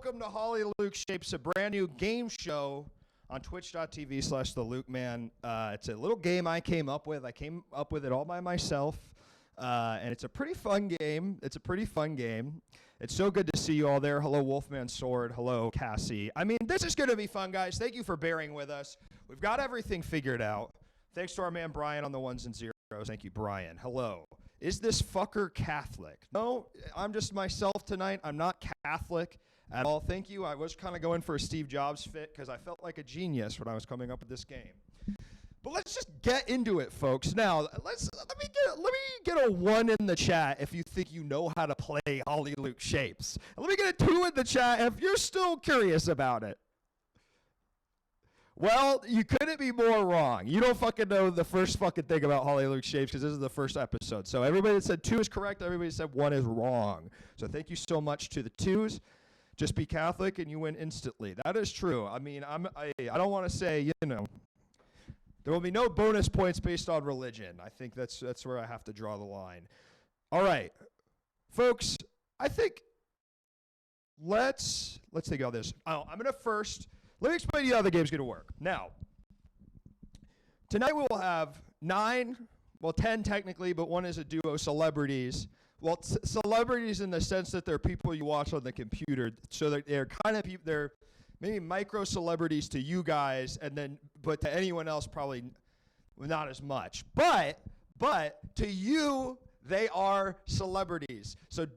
welcome to Hollyluke Shapes, a brand new game show on twitch.tv/thelukeman. It's a little game I came up with. I came up with it all by myself, and it's a pretty fun game. It's so good to see you all there. Hello, Wolfman Sword. Hello, Cassie. I mean, this is going to be fun, guys. Thank you for bearing with us. We've got everything figured out. Thanks to our man Brian on the ones and zeros. Thank you, Brian. Hello. Is this fucker Catholic? No, I'm just myself tonight. I'm not Catholic at all. Thank you. I was kind of going for a Steve Jobs fit because I felt like a genius when I was coming up with this game. But let's just get into it, folks. Now, let me get a 1 in the chat if you think you know how to play Hollyluke Shapes. And let me get a 2 in the chat if you're still curious about it. Well, you couldn't be more wrong. You don't fucking know the first fucking thing about Hollyluke Shapes because this is the first episode. So everybody that said 2 is correct. Everybody said 1 is wrong. So thank you so much to the 2s. Just be Catholic and you win instantly. That is true. I mean, I don't want to say, there will be no bonus points based on religion. I think that's where I have to draw the line. All right, folks, I think let's think about this. I'm going to first... Let me explain to you how the game's going to work. Now, tonight we will have 10 technically, but one is a duo, celebrities. Well, celebrities in the sense that they're people you watch on the computer, so that they're kind of people, they're maybe micro celebrities to you guys, but to anyone else probably not as much. But to you, they are celebrities. And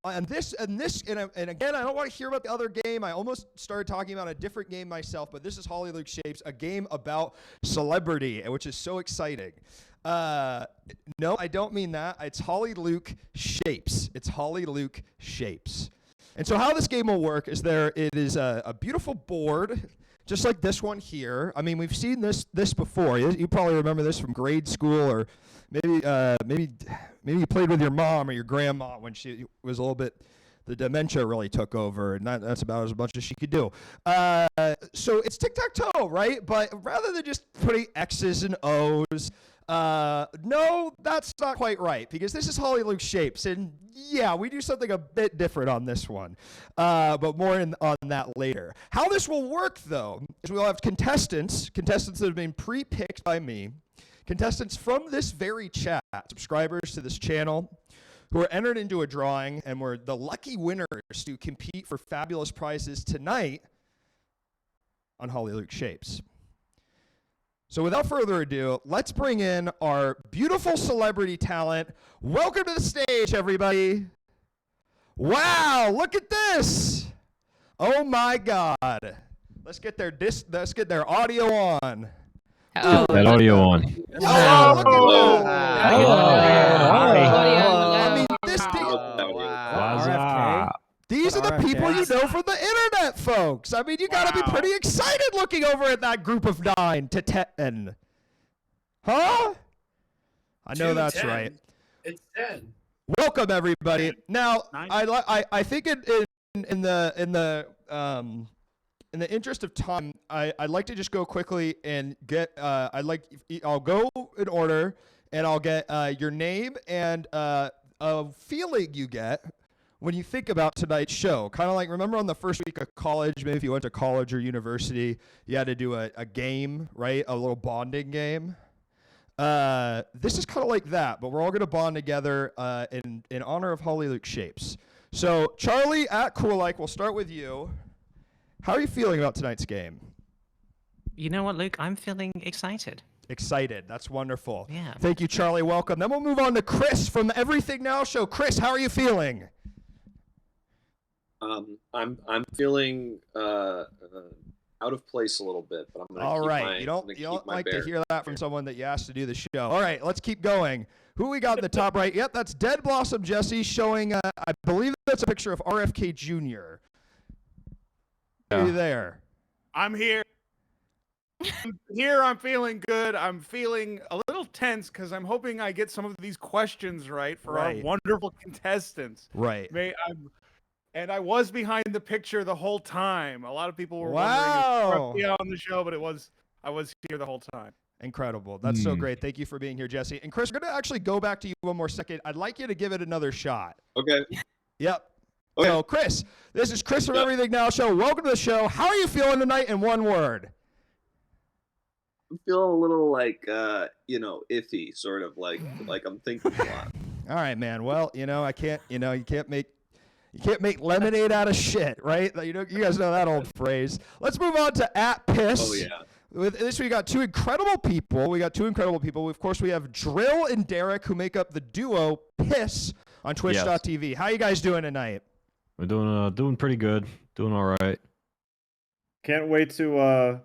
again, I don't want to hear about the other game. I almost started talking about a different game myself, but this is Hollyluke Shapes, a game about celebrity, which is so exciting. No, I don't mean that. It's Hollyluke Shapes. It's Hollyluke Shapes. And so how this game will work is it is a beautiful board, just like this one here. I mean, we've seen this before. You probably remember this from grade school, or maybe you played with your mom or your grandma when she was a little bit, the dementia really took over, and that's about as much as she could do. So it's tic-tac-toe, right? But rather than just putting X's and O's, no, that's not quite right, because this is Hollyluke Shapes, and yeah, we do something a bit different on this one, but more on that later. How this will work, though, is we'll have contestants that have been pre-picked by me, contestants from this very chat, subscribers to this channel, who are entered into a drawing, and we're the lucky winners to compete for fabulous prizes tonight on Hollyluke Shapes. So without further ado, let's bring in our beautiful celebrity talent. Welcome to the stage, everybody. Wow, look at this. Oh my God. Let's get their audio on. Oh, that audio on. Oh, look at that. I mean, these are the people you know from the internet, folks. I mean, you got to be pretty excited looking over at that group of 9 to 10. Huh? I know that's 10. right. It's 10. Welcome, everybody. Now, I think in the interest of time, I'd like to just go quickly and get. I'll go in order, and I'll get your name and a feeling you get when you think about tonight's show. Kind of like, remember on the first week of college, maybe if you went to college or university, you had to do a game, right? A little bonding game. This is kind of like that, but we're all going to bond together in honor of Hollyluke Shapes. So, Charlie at Coolike, we'll start with you. How are you feeling about tonight's game? You know what, Luke? I'm feeling excited. Excited. That's wonderful. Yeah. Thank you, Charlie. Welcome. Then we'll move on to Chris from the Everything Now show. Chris, how are you feeling? I'm feeling out of place a little bit, but I'm gonna all keep right. my, You don't like bear. to hear that from someone that you asked to do the show. All right, let's keep going. Who we got in the top right? Yep, that's Dead Blossom Jesse showing. I believe that's a picture of RFK Jr. Are you there? I'm here. I'm feeling good. I'm feeling a little tense because I'm hoping I get some of these questions right for our wonderful contestants. Right. And I was behind the picture the whole time. A lot of people were wondering if on the show, but I was here the whole time. Incredible. That's so great. Thank you for being here, Jesse. And Chris, we're going to actually go back to you one more second. I'd like you to give it another shot. Okay. Yep. Okay. So, Chris, this is Chris from Everything Now Show. Welcome to the show. How are you feeling tonight in one word? I'm feeling a little like, iffy, sort of like I'm thinking a lot. All right, man. Well, you can't make lemonade out of shit, right? You guys know that old phrase. Let's move on to @piss. Oh yeah. With this, we got two incredible people. Of course, we have Drill and Derek, who make up the duo Piss on Twitch.tv. How you guys doing tonight? We're doing pretty good. Doing all right. Can't wait to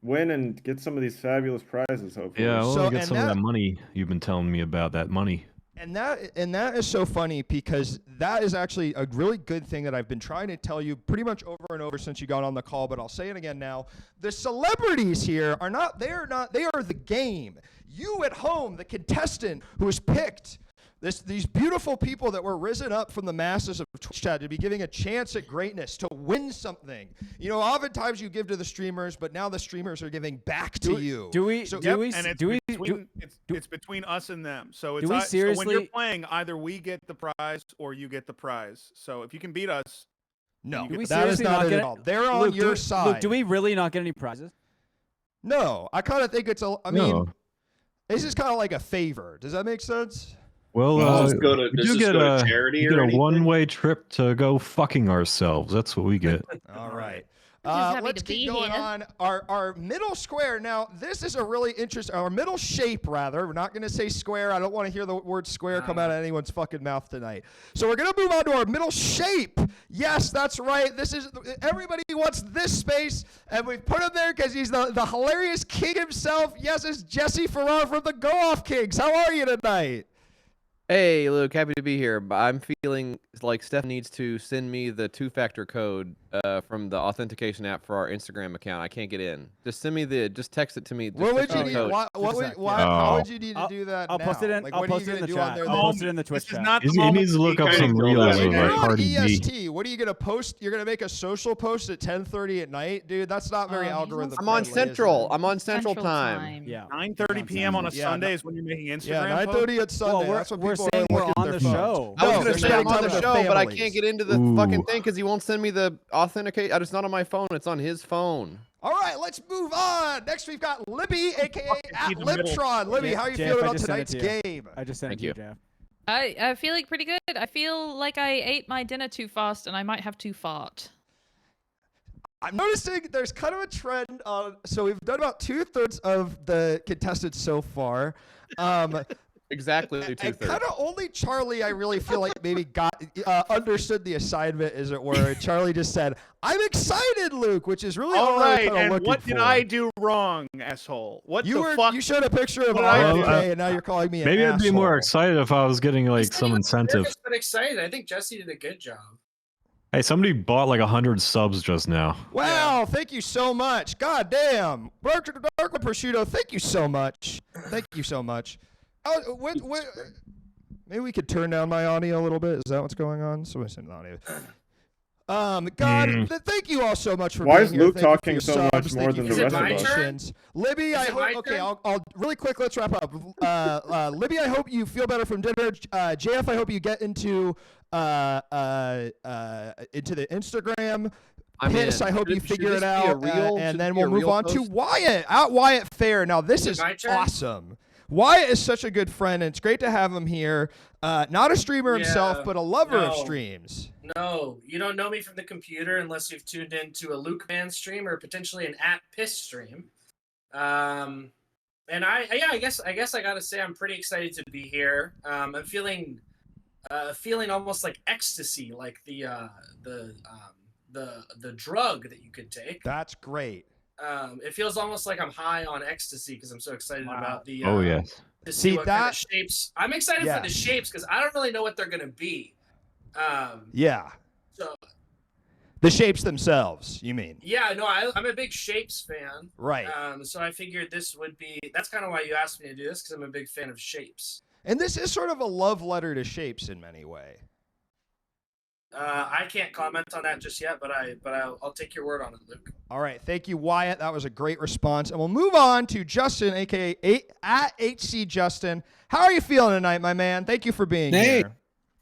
win and get some of these fabulous prizes. Hopefully. Yeah, I want to get and some of that money you've been telling me about. That money. And that is so funny because that is actually a really good thing that I've been trying to tell you pretty much over and over since you got on the call, but I'll say it again now. The celebrities here are not, they are the game. You at home, the contestant who is picked, these beautiful people that were risen up from the masses of Twitch chat to be giving a chance at greatness, to win something. Oftentimes you give to the streamers, but now the streamers are giving back to you. It's between us and them. So it's Do we seriously? So when you're playing, either we get the prize or you get the prize. So if you can beat us, No, Do we that is seriously not not it get at it? all. They're on Luke, your side. Luke, do we really not get any prizes? No, I kind of think it's No. this is kind of like a favor. Does that make sense? Well, Does this go to charity you or get a anything? one-way trip to go fucking ourselves. That's what we get. All right. Just happy Let's to be keep going here. on. Our middle square. Now, this is a really interesting, our middle shape, rather. We're not going to say square. I don't want to hear the word square come out of anyone's fucking mouth tonight. So we're going to move on to our middle shape. Yes, that's right. Everybody wants this space, and we put him there because he's the hilarious king himself. Yes, it's Jesse Farrar from the Go Off Kings. How are you tonight? Hey, Luke, happy to be here. But I'm feeling like Steph needs to send me the two-factor code from the authentication app for our Instagram account. I can't get in. Just text it to me. What would you the need? code. How would you need to do that I'll now? post it in. Like, I'll what are post you it in gonna the do on chat. there? I'll post it in the Twitch this is chat. not the He moment needs to be look up kinda some go reels that of way. like You're on Cardi B. EST. What are you gonna post? You're gonna make a social post at 10:30 at night, dude. That's not very algorithm. I'm on friendly, is Central. it? I'm on Central time. Yeah. 9:30 p.m. on a Yeah, Sunday is when you're making Instagram. Yeah, posts? 9:30 at Sunday. Well, That's when we're people saying are we're looking at on their the phones. show. I was No, gonna they're say I'm spending on time the with show, their but I families. can't get into the fucking thing because he won't send me the authenticate. It's not on my phone. It's on his phone. All right, let's move on. Next, we've got Libby, aka Keep the middle. @Libtron. Libby, how are you Jeff, feeling I about just sent it tonight's to you. game? I just sent it Thank to you, you. Jeff. I'm feeling pretty good. I feel like I ate my dinner too fast and I might have to fart. I'm noticing there's kind of a trend. So we've done about 2/3 of the contestants so far. Exactly And two-thirds. kind of only Charlie, I really feel like maybe understood the assignment, as it were. Charlie just said, "I'm excited, Luke," which is really All right, I'm and looking what did for. I do wrong, asshole? What the fuck? You showed a picture of What did I RFK, do? and now you're calling me an Maybe I'd be more asshole. excited if I was getting like some incentive. I've been excited. I think Jesse did a good job. Hey, somebody bought like 100 subs just now. Wow, thank you so much. God damn. Dark Prosciutto, thank you so much. Thank you so much. Maybe we could turn down my audio a little bit. Is that what's going on? Somebody send the audio. Thank you all so much for Why being is here. Luke Thank you for talking your so subs. much Thank more you than for the your rest of us? donations. Libby, I Is it my hope. Okay, turn? I'll really quick. Let's wrap up. Libby, I hope you feel better from dinner. JF, I hope you get into the Instagram. I'm Piss, in. I hope you Should figure this it be a out. real- And should then it be a we'll move real on to post? Wyatt at Wyatt Fair. Now, this is my turn? awesome. Wyatt is such a good friend, and it's great to have him here. Not a streamer himself, Yeah, but a lover of no. streams. No, you don't know me from the computer unless you've tuned into a Luke Man stream or potentially an @piss stream. And I guess I gotta say I'm pretty excited to be here. I'm feeling almost like ecstasy, like the drug that you could take. That's great. It feels almost like I'm high on ecstasy because I'm so excited about the. Oh yes. To see See, what kind that- of shapes. I'm excited for the Yes. shapes because I don't really know what they're gonna be. Yeah. So The shapes themselves, you mean? yeah, no, I'm a big shapes fan. Right. So I figured this would be. That's kind of why you asked me to do this because I'm a big fan of shapes. And this is sort of a love letter to shapes in many ways. I can't comment on that just yet, but I'll take your word on it, Luke. All right. Thank you, Wyatt. That was a great response. And we'll move on to Justin, a.k.a. @HC Justin. How are you feeling tonight, my man? Thank you for being Hey. here.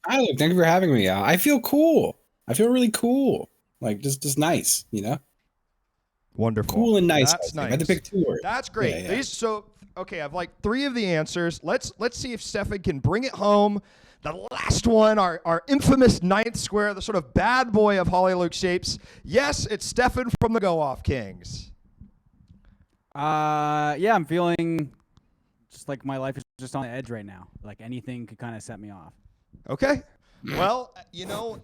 Hi, Luke. Thank you for having me. I feel cool. I feel really cool. Like just nice, you know? Wonderful. Cool and nice. That's I nice. had to pick 2 words. That's great. Yeah, yeah. So okay, I've like 3 of the answers. Let's see if Stefan can bring it home. The last one, our infamous 9th square, the sort of bad boy of Hollyluke Shapes. Yes, it's Stefan from the Go Off Kings. Yeah, I'm feeling just like my life is just on the edge right now. Like anything could kind of set me off. Okay. Well, you know,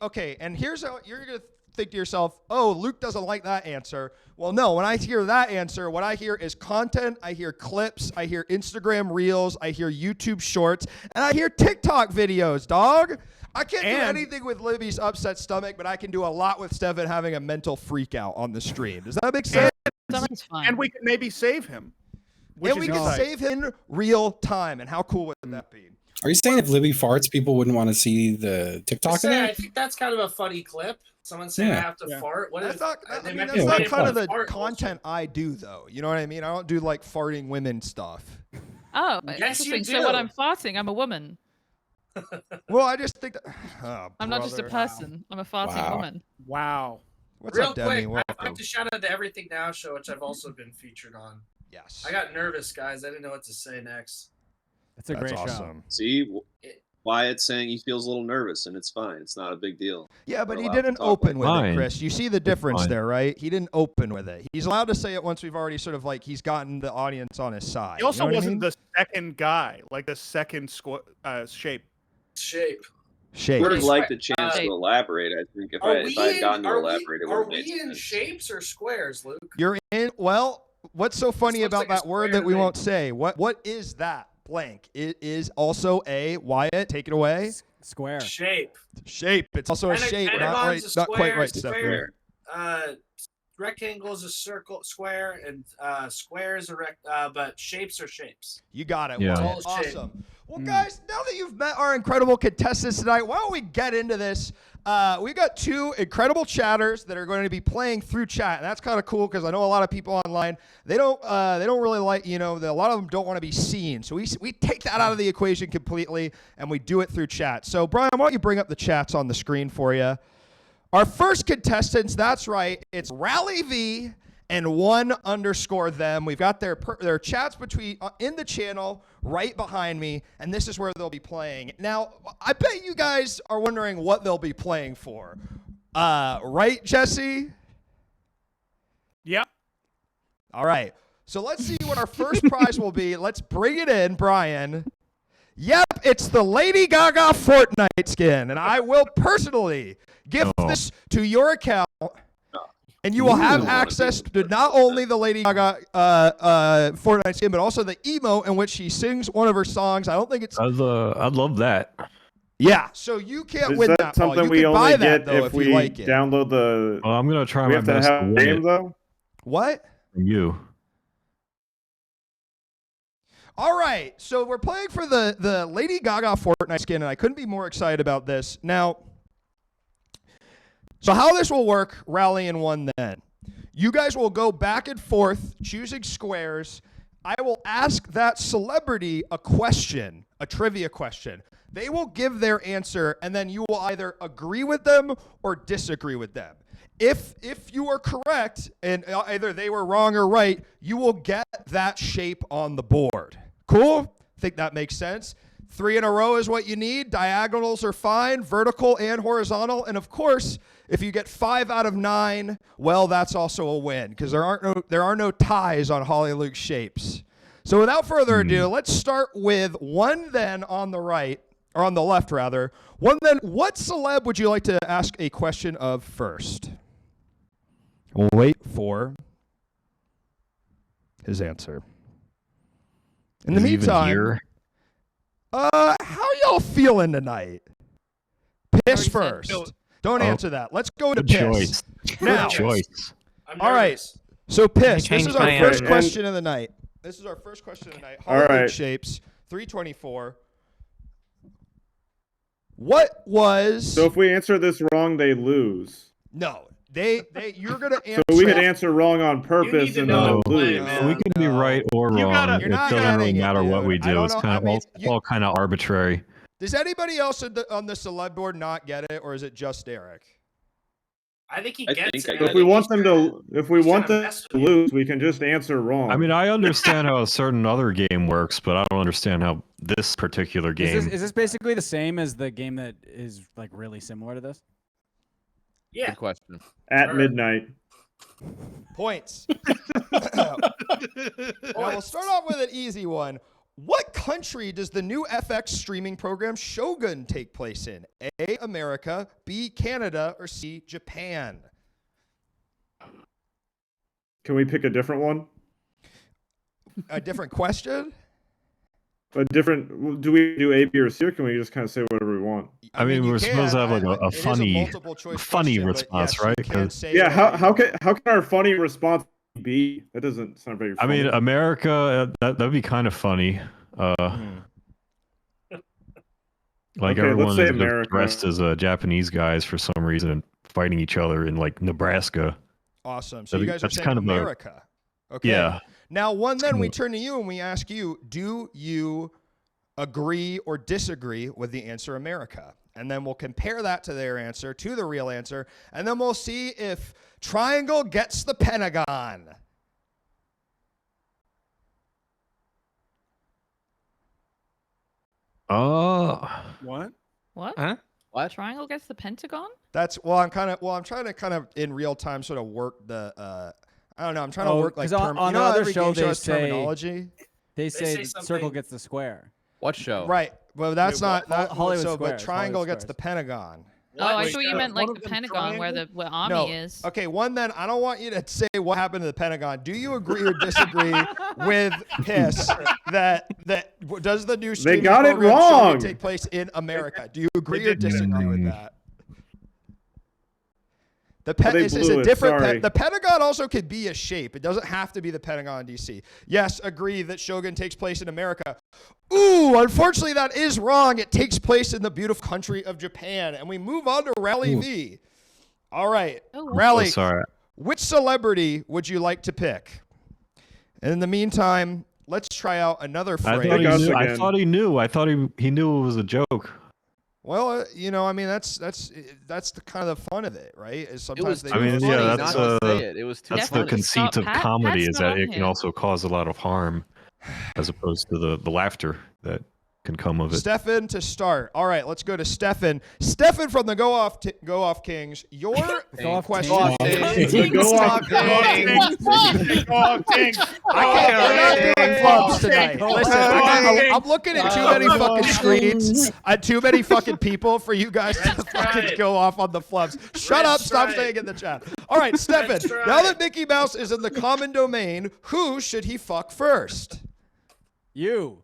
okay, and here's how you're going to think to yourself, oh, Luke doesn't like that answer. Well, no, when I hear that answer, what I hear is content, I hear clips, I hear Instagram Reels, I hear YouTube Shorts, and I hear TikTok videos, dog. I can't do anything with Libby's upset stomach, but I can do a lot with Stefan having a mental freak out on the stream. Does that make sense? Stomach's fine. And we can maybe save him. And we can save him in real time. And how cool would that be? Are you saying if Libby farts, people wouldn't want to see the TikTok in I it? think that's kind of a funny clip. Someone saying I have to fart. What That's if not, they I mean, might that's be not waiting kind for of the fart content I do, though. You know what I mean? I don't do like farting women stuff. Oh, Yes, you interesting. So when do. I'm farting, I'm a woman. Well, I just think that. Oh, I'm not just a brother. person. I'm a farting woman. Wow. What's Real up, Demi? quick, I'd Welcome. like to shout out the Everything Now show, which I've also been featured on. Yes. I got nervous, guys. I didn't know what to say next. That's a That's great awesome. See, Wyatt's saying he feels a little nervous, and it's fine. It's not a big deal. Yeah, but We're he allowed to didn't talk open with like it, Fine. Chris. You see the difference fine. there, right? He didn't open with it. He's allowed to say it once we've already sort of like he's gotten the audience on his side. He also you know what I wasn't mean? the second guy, like the second shape. Shape. Shape. Would have liked a chance to Shape. elaborate. I think if I had gotten to elaborate, it would Are have made we in sense. shapes or squares, Luke? You're in. Well, what's so funny looks about like a that word square that we to me. won't say? What is that? Blank. It is also a Wyatt. Take it away. Square. Shape. Shape. It's also a shape. Not right. Pentagon's a Not quite right, square, Steph. Rectangle is a circle, square, and square is a but shapes are shapes. You got it. Yeah. Wyatt. It's all shape. Awesome. Well, guys, now that you've met our incredible contestants tonight, why don't we get into this? We got 2 incredible chatters that are going to be playing through chat, and that's kind of cool because I know a lot of people online they don't really like a lot of them don't want to be seen. So we take that out of the equation completely, and we do it through chat. So Brian, why don't you bring up the chats on the screen for you? Our first contestants, that's right, it's Rally V and 1_them. We've got their chats between in the channel right behind me, and this is where they'll be playing. Now, I bet you guys are wondering what they'll be playing for. Right, Jesse? Yep. All right. So let's see what our first prize will be. Let's bring it in, Brian. Yep, it's the Lady Gaga Fortnite skin, and I will personally gift this to your account. And you will have access to not only the Lady Gaga Fortnite skin, but also the emote in which she sings one of her songs. I don't think it's. I'd love that. Yeah, so you can't Is win that that, Paul. something You we can only buy that, get though, if you we like it. download the? Well, I'm gonna try we my have to best have to a win game it though. What? from you. All right, so we're playing for the Lady Gaga Fortnite skin, and I couldn't be more excited about this. Now, so how this will work, Rally and 1 then. You guys will go back and forth choosing squares. I will ask that celebrity a question, a trivia question. They will give their answer, and then you will either agree with them or disagree with them. If you are correct, and either they were wrong or right, you will get that shape on the board. Cool? Think that makes sense. 3 in a row is what you need. Diagonals are fine, vertical and horizontal. And of course, if you get 5 out of 9, well, that's also a win because there are no ties on Hollyluke Shapes. So without further ado, let's start with 1 then on the right, or on the left rather. 1 then, what celeb would you like to ask a question of first? We'll wait for his answer. In the Is he even meantime, here? how y'all feeling tonight? Piss Already said. first. Don't answer that. Let's go to Good piss. choice. Now, Good choice. I'm all right. nervous. So piss. This changed is our my first answer. question of the night. This is our first question of the night. All Hollywood right. Shapes, 324. What was? So if we answer this wrong, they lose. No, you're gonna answer. So we could answer wrong on need purpose to and know then the plan, lose. man. We can be no. right or You wrong. gotta- It You're not doesn't really getting it, matter what dude. we I do. don't It's know. kind I of mean, all kind of arbitrary. Does anybody else on the celeb board not get it, or is it just Eric? I think he I gets think I it. get If we it. want them to, mess to with you. lose, we can just answer wrong. I mean, I understand how a certain other game works, but I don't understand how this particular game. Is this basically the same as the game that is like really similar to this? Yeah. Good question. At Sure. midnight. Points. Now we'll start off with an easy one. What country does the new FX streaming program Shogun take place in? A, America, B, Canada, or C, Japan? Can we pick a different one? A different question? A different. Do we do A, B, or C, or can we just kind of say whatever we want? I mean, you we're supposed to can. have like a it is funny, multiple choice funny question, but response, yes, you right? can 'Cause- say Yeah. whatever you want. How can our funny response be? That doesn't sound very. I Funny. mean, America, that'd be kind of funny. Like Okay, let's everyone say is America. dressed as Japanese guys for some reason and fighting each other in like Nebraska. Awesome. So you guys are That's saying kind of a- America. Okay. Yeah. Now, then kind we of- turn to you and we ask you, do you agree or disagree with the answer America? And then we'll compare that to their answer, to the real answer, and then we'll see if triangle gets the Pentagon. What? What? Huh? What? Triangle gets the Pentagon? That's I'm trying to kind of in real time sort of work the I don't know, I'm trying to work like 'cause on you know, another every show game they has say- terminology. They say say the circle something- gets the square. What show? Right. Well, that's Wait, not what? that Hollywood so Squares, but triangle Hollywood gets the Squares. Pentagon. Oh, I Wait, thought you meant one like of the them Pentagon where triangle? the army No. is. Okay, one then I don't want you to say what happened to the Pentagon. Do you agree or disagree with Piss that does the new streaming got it program Shogun wrong. take place in America? Do you agree or did get it disagree with wrong. that? The they this is blew a it, different. sorry. The Pentagon also could be a shape. It doesn't have to be the Pentagon in DC. Yes, agree that Shogun takes place in America. Ooh, unfortunately, that is wrong. It takes place in the beautiful country of Japan. And we move on to Rally V. All right, Oh, wow. Oh, Rally. sorry. Which celebrity would you like to pick? And in the meantime, let's try out another I phrase. thought, he us knew, I again. thought he knew. I thought he knew it was a joke. Well, you know, I mean, that's the kind of the fun of it, right? Is It sometimes was they too I mean, roast yeah, funny it. that's not to say it. It was too That's the funny. conceit of Pat- comedy Pat's is not that on it can here. also cause a lot of harm, as opposed to the laughter that can come of it. Stefan to start. All right, let's go to Stefan. Stefan from the Go Off Kings. Your Go Off question. Kings. The go off Kings. We're not doing clubs tonight. Listen, I'm looking at too many fucking screens and too many fucking people for you guys to Let's fucking try it. go off on the flubs. Shut Let's up. Stop try saying it. in the chat. All right, Stefan. Let's try Now it. that Mickey Mouse is in the common domain, who should he fuck first? You.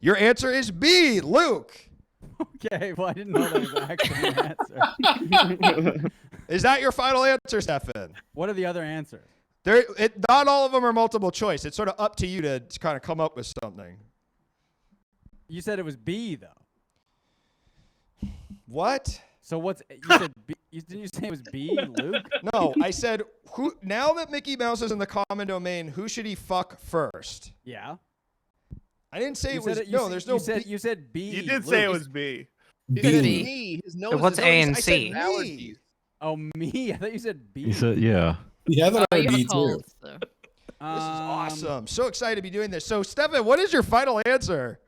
Your answer is B, Luke. Okay, well I didn't know that was actually an answer. Is that your final answer, Stefan? What are the other answers? Not all of them are multiple choice. It's sort of up to you to kind of come up with something. You said it was B though. What? So what's you said? B, didn't you say it was B, Luke? No, I said who. Now that Mickey Mouse is in the common domain, who should he fuck first? Yeah. I didn't say You it was. said it, No, there's no. You said B. You did Luke. say it was B. He B. said B. me. His nose. So what's his A nose- and I said C? allergies. Oh me. I thought you said B. He said, yeah. Yeah, I thought Oh, I you would have be a cold. too. So. This is awesome. So excited to be doing this. So, Stefan, what is your final answer?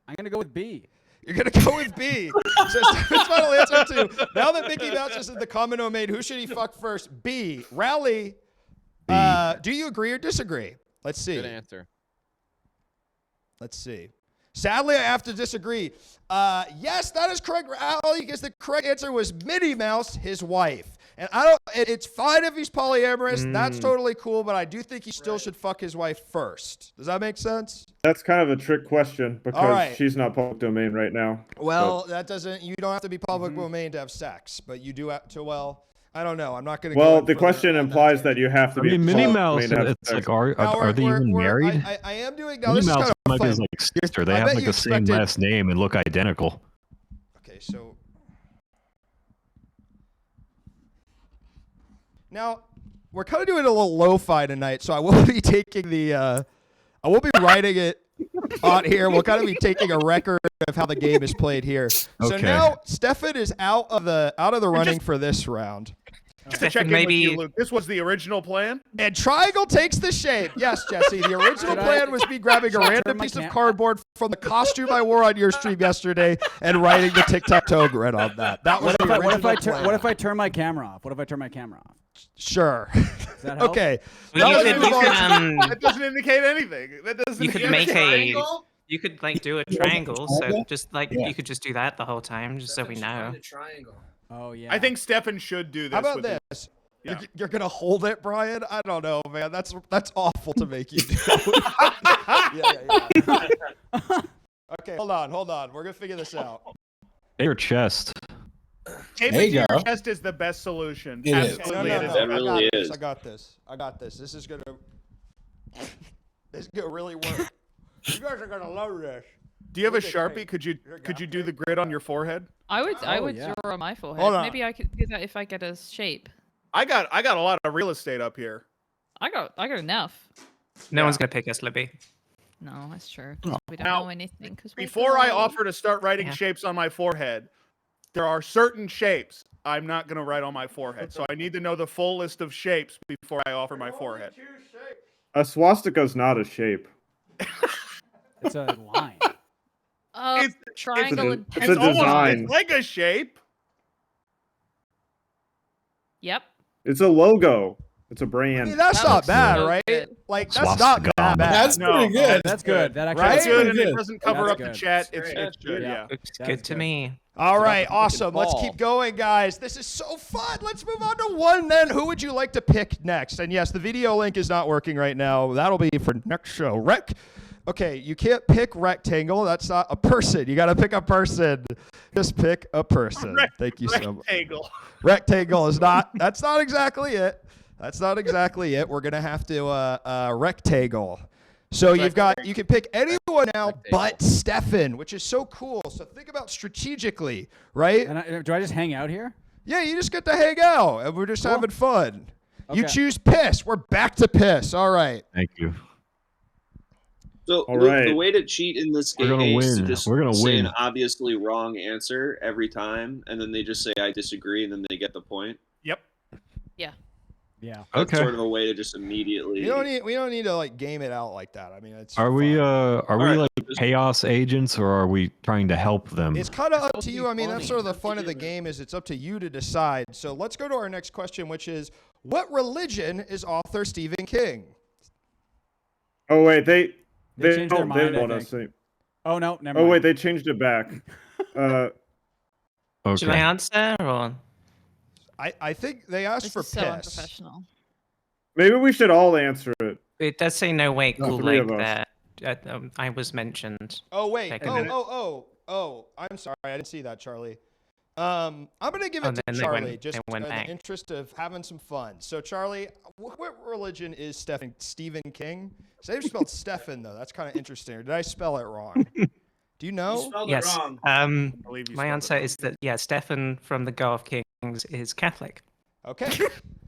I'm gonna go with B. You're gonna go with B. So Stefan's final answer too. Now that Mickey Mouse is in the common domain, who should he fuck first? B. Rally. Do you agree or disagree? Let's see. Good answer. Let's see. Sadly, I have to disagree. Yes, that is correct, Rally, because the correct answer was Minnie Mouse, his wife. And it's fine if he's polyamorous. That's totally cool, but I do think he still should fuck his wife first. Does that make sense? That's kind of a trick question because right. she's not public domain right now. Well, that doesn't. You don't have to be public domain to have sex, but you do have to. Well, I don't know. I'm not going to. Well, the question implies that you have to I be. mean, Minnie public Mouse, domain to have it's sex. like, are they even married? I am doing. Now, Minnie this is Mouse kind might of be fun. his like sister. They I have bet like you the same expected- last name and look identical. Okay, so now we're kind of doing a little lo-fi tonight, so I will be taking the I will be writing it on here. We'll kind of be taking a record of how the game is played here. So Okay. now Stefan is out of the running for this round. Just to check in with you, Luke. This was the original plan? And triangle takes the shape. Yes, Jesse. The original plan was me grabbing a random piece of cardboard from the costume I wore on your stream yesterday and writing the tic-tac-toe grid on that. That was the original plan. What if I turn my camera off? What if I turn my camera off? Sure. Does that help? Okay. That doesn't indicate anything. That doesn't. You could make you could like do a triangle, so just like you could just do that the whole time, just so we know. Triangle. Oh yeah. I think Stefan should do this. How about with this? Yeah. You're gonna hold it, Brian? I don't know, man. That's awful to make you do. Yeah. Okay, hold on. We're gonna figure this out. Your chest. Tape it to your chest is the best solution. It is. Absolutely, No, it is. That really is. I got this. This is gonna really work. You guys are gonna love this. Do you have a Sharpie? Could you do the grid on your forehead? I would yeah. draw on my forehead. Hold on. Maybe I could do that if I get a shape. I got a lot of real estate up here. I got enough. No one's gonna pick us, Libby. No, that's true. Oh. We don't Now, know anything. Before I offer to start writing shapes on my forehead, there are certain shapes I'm not going to write on my forehead. So I need to know the full list of shapes before I offer my forehead. A swastika is not a shape. It's a line. Triangle and it's a design. It's like a shape. Yep. It's a logo. It's a I brand. mean, that's That not looks bad, so right? good. Like that's not that bad. That's pretty good. That's good. That actually Right? That's good, and good. it doesn't cover That's up the good. chat. That's It's good, yeah. Looks That's good to good. me. All right, Fucking awesome. Let's ball. keep going, guys. This is so fun. Let's move on to one then. Who would you like to pick next? And yes, the video link is not working right now. That'll be for next show. Okay, you can't pick rectangle. That's not a person. You got to pick a person. Just pick a person. Thank you so much. Rectangle. Rectangle is not. That's not exactly it. That's not exactly it. We're gonna have to rectangle. So you can pick anyone now but Stefan, which is so cool. So think about strategically, right? And do I just hang out here? Yeah, you just get to hang out, and we're just having fun. You Okay. choose piss. We're back to piss. All right. Thank you. So All Luke, right. the way to cheat in this We're game gonna is to win. just We're gonna say win. an obviously wrong answer every time, and then they just say I disagree, and then they get the point. Yep. Yeah. That's Okay. sort of a way to just immediately. We don't need to like game it out like that. I mean, it's. Are we fun. are we right. like chaos agents, or are we trying to help them? It's kind of up to you. I mean, that's funny. sort of the fun of the game is it's up to you to decide. So let's go to our next question, which is, what religion is author Stephen King? Oh wait, they changed their don't mind, I want us think. to. Oh no, never Oh mind. wait, they changed it back. Should I Okay. answer or? I think they asked This for is so piss. unprofessional. Maybe we should all answer it. It does say no way, No, cool three like of us. that. I was mentioned. Oh wait. Technically. Oh. I'm sorry. I didn't see that, Charlie. I'm gonna give Oh, it to then they Charlie, went- just they went in back. the interest of having some fun. So, Charlie, what religion is Stephen King? So they spelled Stephen though. That's kind of interesting. Or did I spell it wrong? Do you You know? spelled it Yes. wrong. believe you My spelled it answer wrong. is that Stefan from the Go of Kings is Catholic. Okay.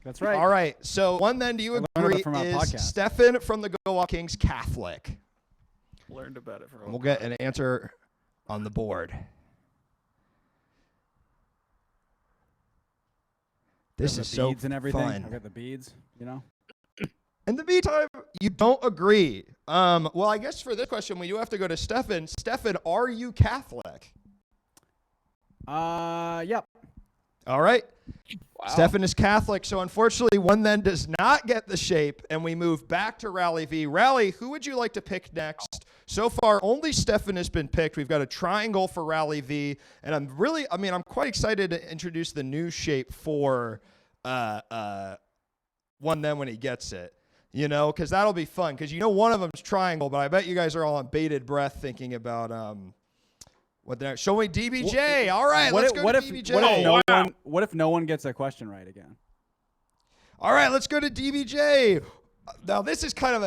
That's right. All right. So one then, do you learned agree it from our is podcast. Stephen from the Go Walk Kings Catholic? Learned about it from. And we'll get an answer on the board. This The is so beads and everything. fun. I got the beads. You know. In the meantime, you don't agree. Well, I guess for this question, we do have to go to Stefan. Stefan, are you Catholic? Yep. All right. Wow. Stefan is Catholic, so unfortunately, one then does not get the shape, and we move back to Rally V. Rally, who would you like to pick next? So far, only Stefan has been picked. We've got a triangle for Rally V, and I'm quite excited to introduce the new shape for one then when he gets it. You know, because that'll be fun. Because one of them's triangle, but I bet you guys are all on bated breath thinking about what the next. Show me DBJ. All right, let's go to DBJ. What if no one gets a question right again? All right, let's go to DBJ. Now this is kind of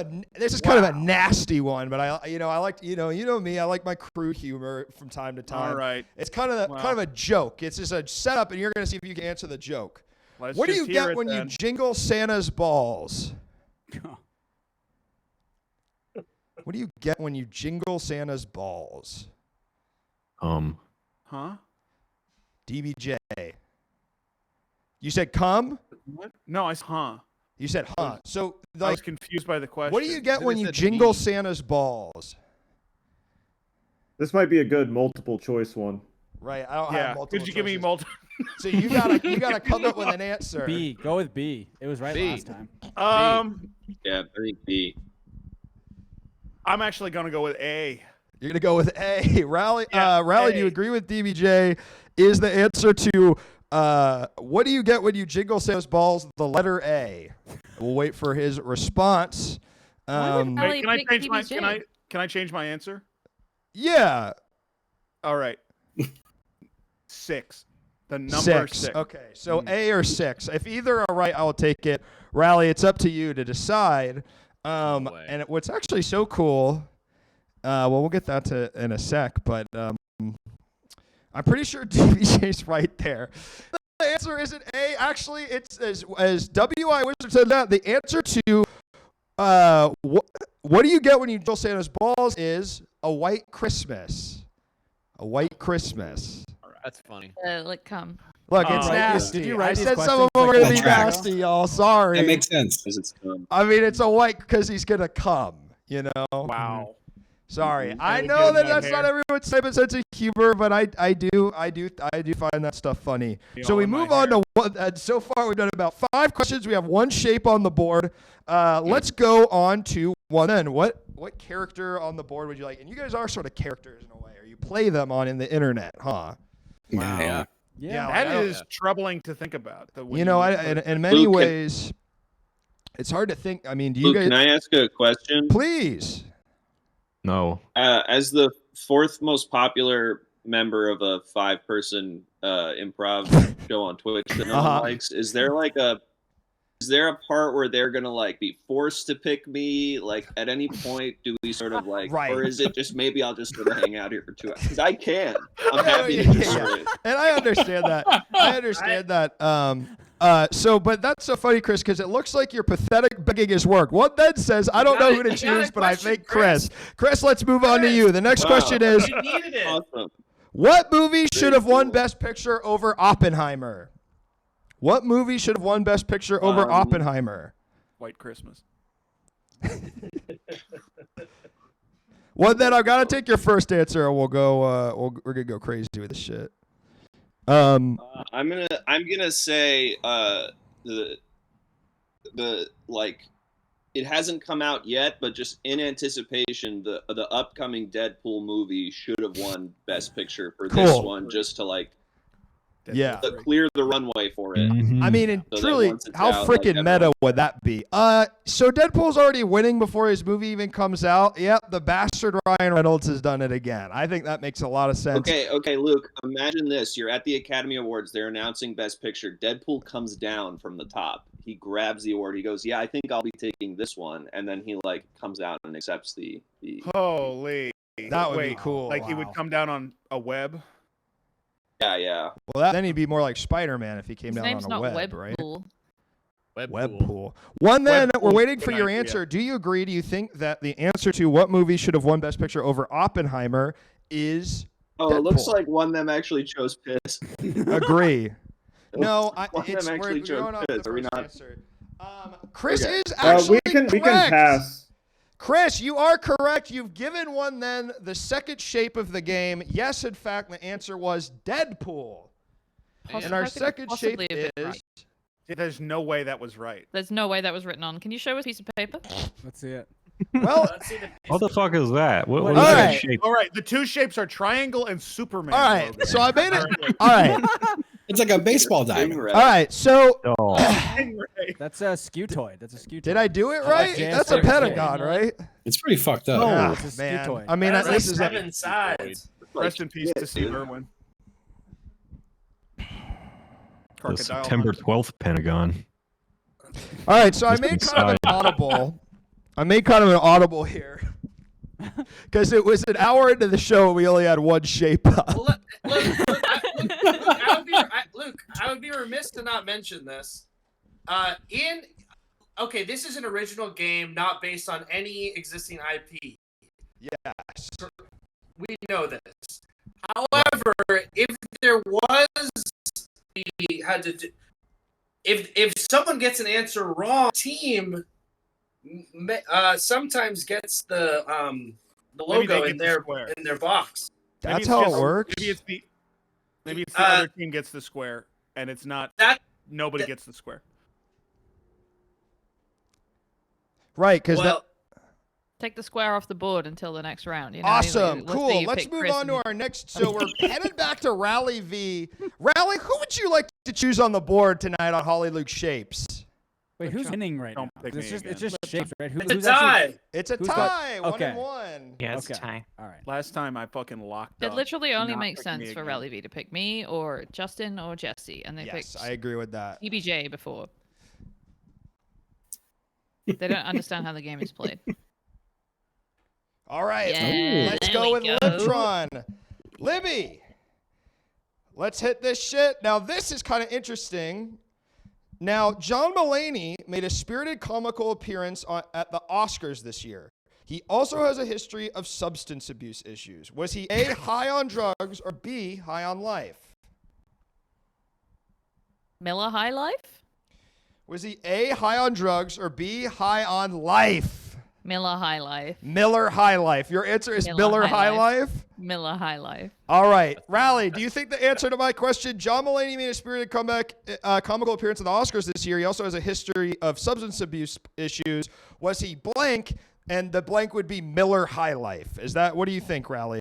a nasty one, but I like me. I like my crew humor from time to time. All right. It's kind of a joke. It's just a setup, and you're gonna see if you can answer the joke. Let's What do just you hear get it when then. you jingle Santa's balls? What do you get when you jingle Santa's balls? Huh? DBJ. You said come? What? No, I said huh. You said huh. So I like, was confused by the question. what do you get They when you said jingle pee. Santa's balls? This might be a good multiple choice one. Right. I don't Yeah. have multiple. Could you give me choices. multiple? So you gotta come up with an answer. B. Go with B. It was right B. last time. Yeah, I think B. I'm actually gonna go with A. You're gonna go with A. Rally. Yeah, Rally. Do you A. agree with DBJ? Is the answer to what do you get when you jingle Santa's balls? The letter A. We'll wait for his response. Why would Rally Wait, can I pick change my DBJ? can I change my answer? Yeah. All right. 6. The number 6. Okay, so A or 6. If either are right, I will take it. Rally, it's up to you to decide. way. And what's actually so cool, well, we'll get that to in a sec, but I'm pretty sure DBJ's right there. The answer isn't A. Actually, it's as W.I. Wizard said that the answer to what do you get when you jingle Santa's balls is a white Christmas. A white Christmas. That's funny. Like come. Look, it's Oh. nasty. Did you I write these said some of questions them were like gonna be one track? nasty, y'all. Sorry. That makes sense. It's I mean, it's a white because he's gonna come. You know. Wow. Sorry. Mhm. I That would know give that me that's not hair. everyone's type of sense of humor, but I do find that stuff funny. Be So all we in my move on hair. to what. So far, we've done about 5 questions. We have 1 shape on the board. Let's go on to one. Then what character on the board would you like? And you guys are sort of characters in a way, or you play them on in the internet, huh? Wow. Yeah. Yeah, That I don't- is troubling to think about. You know, in many Luke, ways, it's hard to think. I mean, do you Luke, guys? can I ask a question? Please. No. As the 4th most popular member of a 5-person improv show on Twitch that no Uh-huh. one likes, is there a part where they're gonna like be forced to pick me? Like at any point, do we sort of like, Right. or is it just maybe I'll just sort of hang out here for 2 hours? Because I can. I'm Yeah, happy to yeah, just yeah. sort of. And I understand that. I understand that. But that's so funny, Chris, because it looks like your pathetic begging has worked. What then says, I don't know who to You got a choose, but I question, think Chris. Chris, let's move on to Chris. you. The next Wow. question is, You needed it. Awesome. what movie should have won cool. Best Picture over Oppenheimer? What movie should have won Best Picture over Oppenheimer? White Christmas. Well, then I've got to take your first answer, and we'll go. We're gonna go crazy with this shit. I'm gonna say the like it hasn't come out yet, but just in anticipation, the upcoming Deadpool movie should have won Best Picture for this Cool. one, just to like Yeah. clear the runway for it. Mhm. I mean, and So that truly, once it's how out, like, freaking meta everyone- would that be? So Deadpool's already winning before his movie even comes out. Yep, the bastard Ryan Reynolds has done it again. I think that makes a lot of sense. Okay, Luke. Imagine this: you're at the Academy Awards. They're announcing Best Picture. Deadpool comes down from the top. He grabs the award. He goes, "Yeah, I think I'll be taking this one." And then he like comes out and accepts the. Holy. That would be Wait, cool. Like he would Wow. come down on a web. Yeah. Well, then he'd be more like Spider-Man if he came His down name's on a not web, right? Webpool. Webpool. One then, we're Webpool's waiting a for good your idea. answer. Do you agree? Do you think that the answer to what movie should have won Best Picture over Oppenheimer is Oh, it looks Deadpool? like one of them actually chose piss. Agree. No, One of them we're actually chose going off the piss. Are we first not? answer. Chris Okay. is actually we can correct. pass. Chris, you are correct. You've given one then the second shape of the game. Yes, in fact, the answer was Deadpool. And our How could it second shape possibly have been is right? There's no way that was right. There's no way that was written on. Can you show us a piece of paper? Let's see it. well. Let's see the What the fuck is that? What All is that right. shape? All right, the two shapes are triangle and Superman. All right, logo. so I made it. All right, It's like a baseball diamond. all right. So Oh, That's a skew-toid. That's a skew-toid. did I do it like right? Jan That's a Simmons. pentagon, right? It's pretty fucked up. Ah, it's a man. skew-toid. I mean, That's like this is 7 sides. Rest in peace to Steve dude. Irwin. the Crocodile September Hunter. 12th Pentagon. all right. So I Just made kind of an inside. audible. I made kind of an audible here because it was an hour into the show and we only had one shape up. Well, Luke, I would be remiss to not mention this. Okay, this is an original game not based on any existing IP. Yes. We know this. However, if there was if someone gets an answer wrong, team sometimes gets the logo in their box. That's how it works. Maybe it's the other team gets the square, and it's not that nobody gets the square. Right, because take the square off the board until the next round. You know? Awesome, Let's say cool. you Let's pick move Chris on to and- our next. So we're headed back to Rally V. Rally, who would you like to choose on the board tonight on Hollyluke Shapes? Wait, who's winning right now? It's just Shapes, right? It's a tie. It's a who's tie. got- 1-1. Yeah, it's a tie. All right. Last time I fucking locked It up. literally only not makes picking me sense for again. Rally V to pick me or Justin or Jesse, and they Yes, picked I agree with that. EBJ before. They don't understand how the game is played. All right, Yeah, let's there go we with go. Libtron. Libby, let's hit this shit. Now, this is kind of interesting. Now, John Mulaney made a spirited comical appearance at the Oscars this year. He also has a history of substance abuse issues. Was he A, high on drugs, or B, high on life? Miller High Life? Was he A, high on drugs, or B, high on life? Miller High Life. Miller High Life. Your answer is Miller High Life? Miller High Life. All right. Rally, do you think the answer to my question, John Mulaney made a spirited comical appearance at the Oscars this year. He also has a history of substance abuse issues. Was he blank? And the blank would be Miller High Life. What do you think, Rally?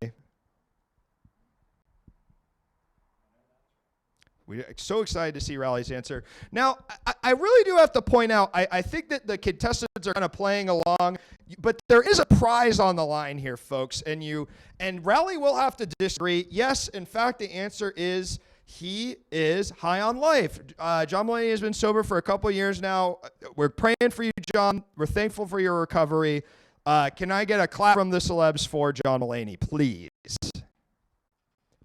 We're so excited to see Rally's answer. Now, I really do have to point out, I think that the contestants are kind of playing along, but there is a prize on the line here, folks, and Rally will have to disagree. Yes, in fact, the answer is he is high on life. John Mulaney has been sober for a couple years now. We're praying for you, John. We're thankful for your recovery. Can I get a clap from the celebs for John Mulaney, please?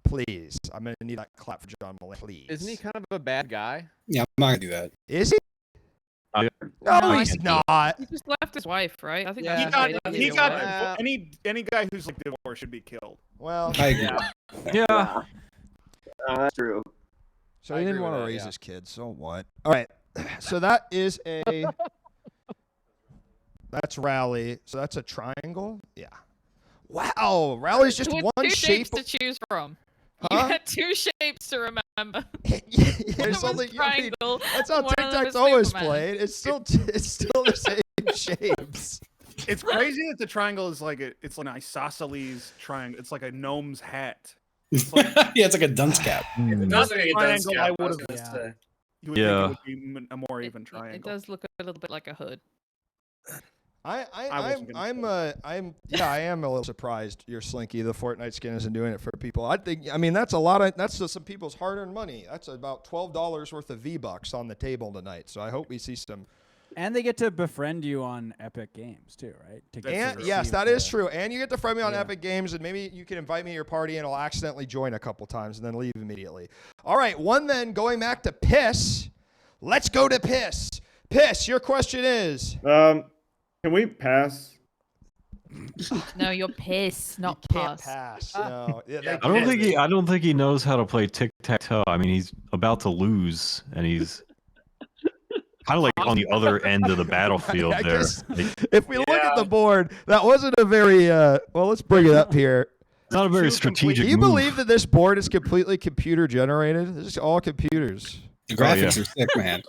Please. I'm going to need that clap for John Mulaney, please. Isn't he kind of a bad guy? Yeah, I'm not gonna do that. Is he? No, he's not. He just left his wife, right? I think Yeah. that's He got Yeah. any guy who's like divorced should be killed. Well, I agree. Yeah. That's true. so I he didn't agree want to with that, raise yeah. his kids, so what? All right. So that is that's Rally. So that's a triangle? Yeah. Wow. Rally's just There were one two shape. shapes to choose from. Huh? You had two shapes to remember. There's One only, was triangle. that's how one of them was tic-tac-toe is Superman. played. It's still the same shapes. It's crazy that the triangle is like it's like an isosceles triangle. It's like a gnome's hat. It's like, Yeah, it's like a dunce cap. It does look like a dunce Triangle, cap, I I was would've- gonna yeah. say. you would Yeah. think it would be a more even It triangle. does look a little bit like a hood. I am a little surprised your Slinky, the Fortnite skin, isn't doing it for people. I mean, that's some people's hard-earned money. That's about $12 worth of V-Bucks on the table tonight. So I hope we see some. And they get to befriend you on Epic Games too, right? To get to And yes, receive that the- is true. And you get to friend me on Yeah. Epic Games, and maybe you can invite me to your party, and I'll accidentally join a couple times and then leave immediately. All right, then going back to Piss. Let's go to Piss. Piss, your question is. Can we pass? No, you're piss, not Can't pass. pass. No. Yeah, they I don't think he knows how to play tic-tac-toe. I mean, he's about to lose, and he's kind of like on the other end of the battlefield I there. guess Like, if we look at the board, that wasn't a very well, let's bring it up here. it's not a very strategic Do you move. believe that this board is completely computer generated? This is all computers. The Oh, yeah. graphics are sick, man.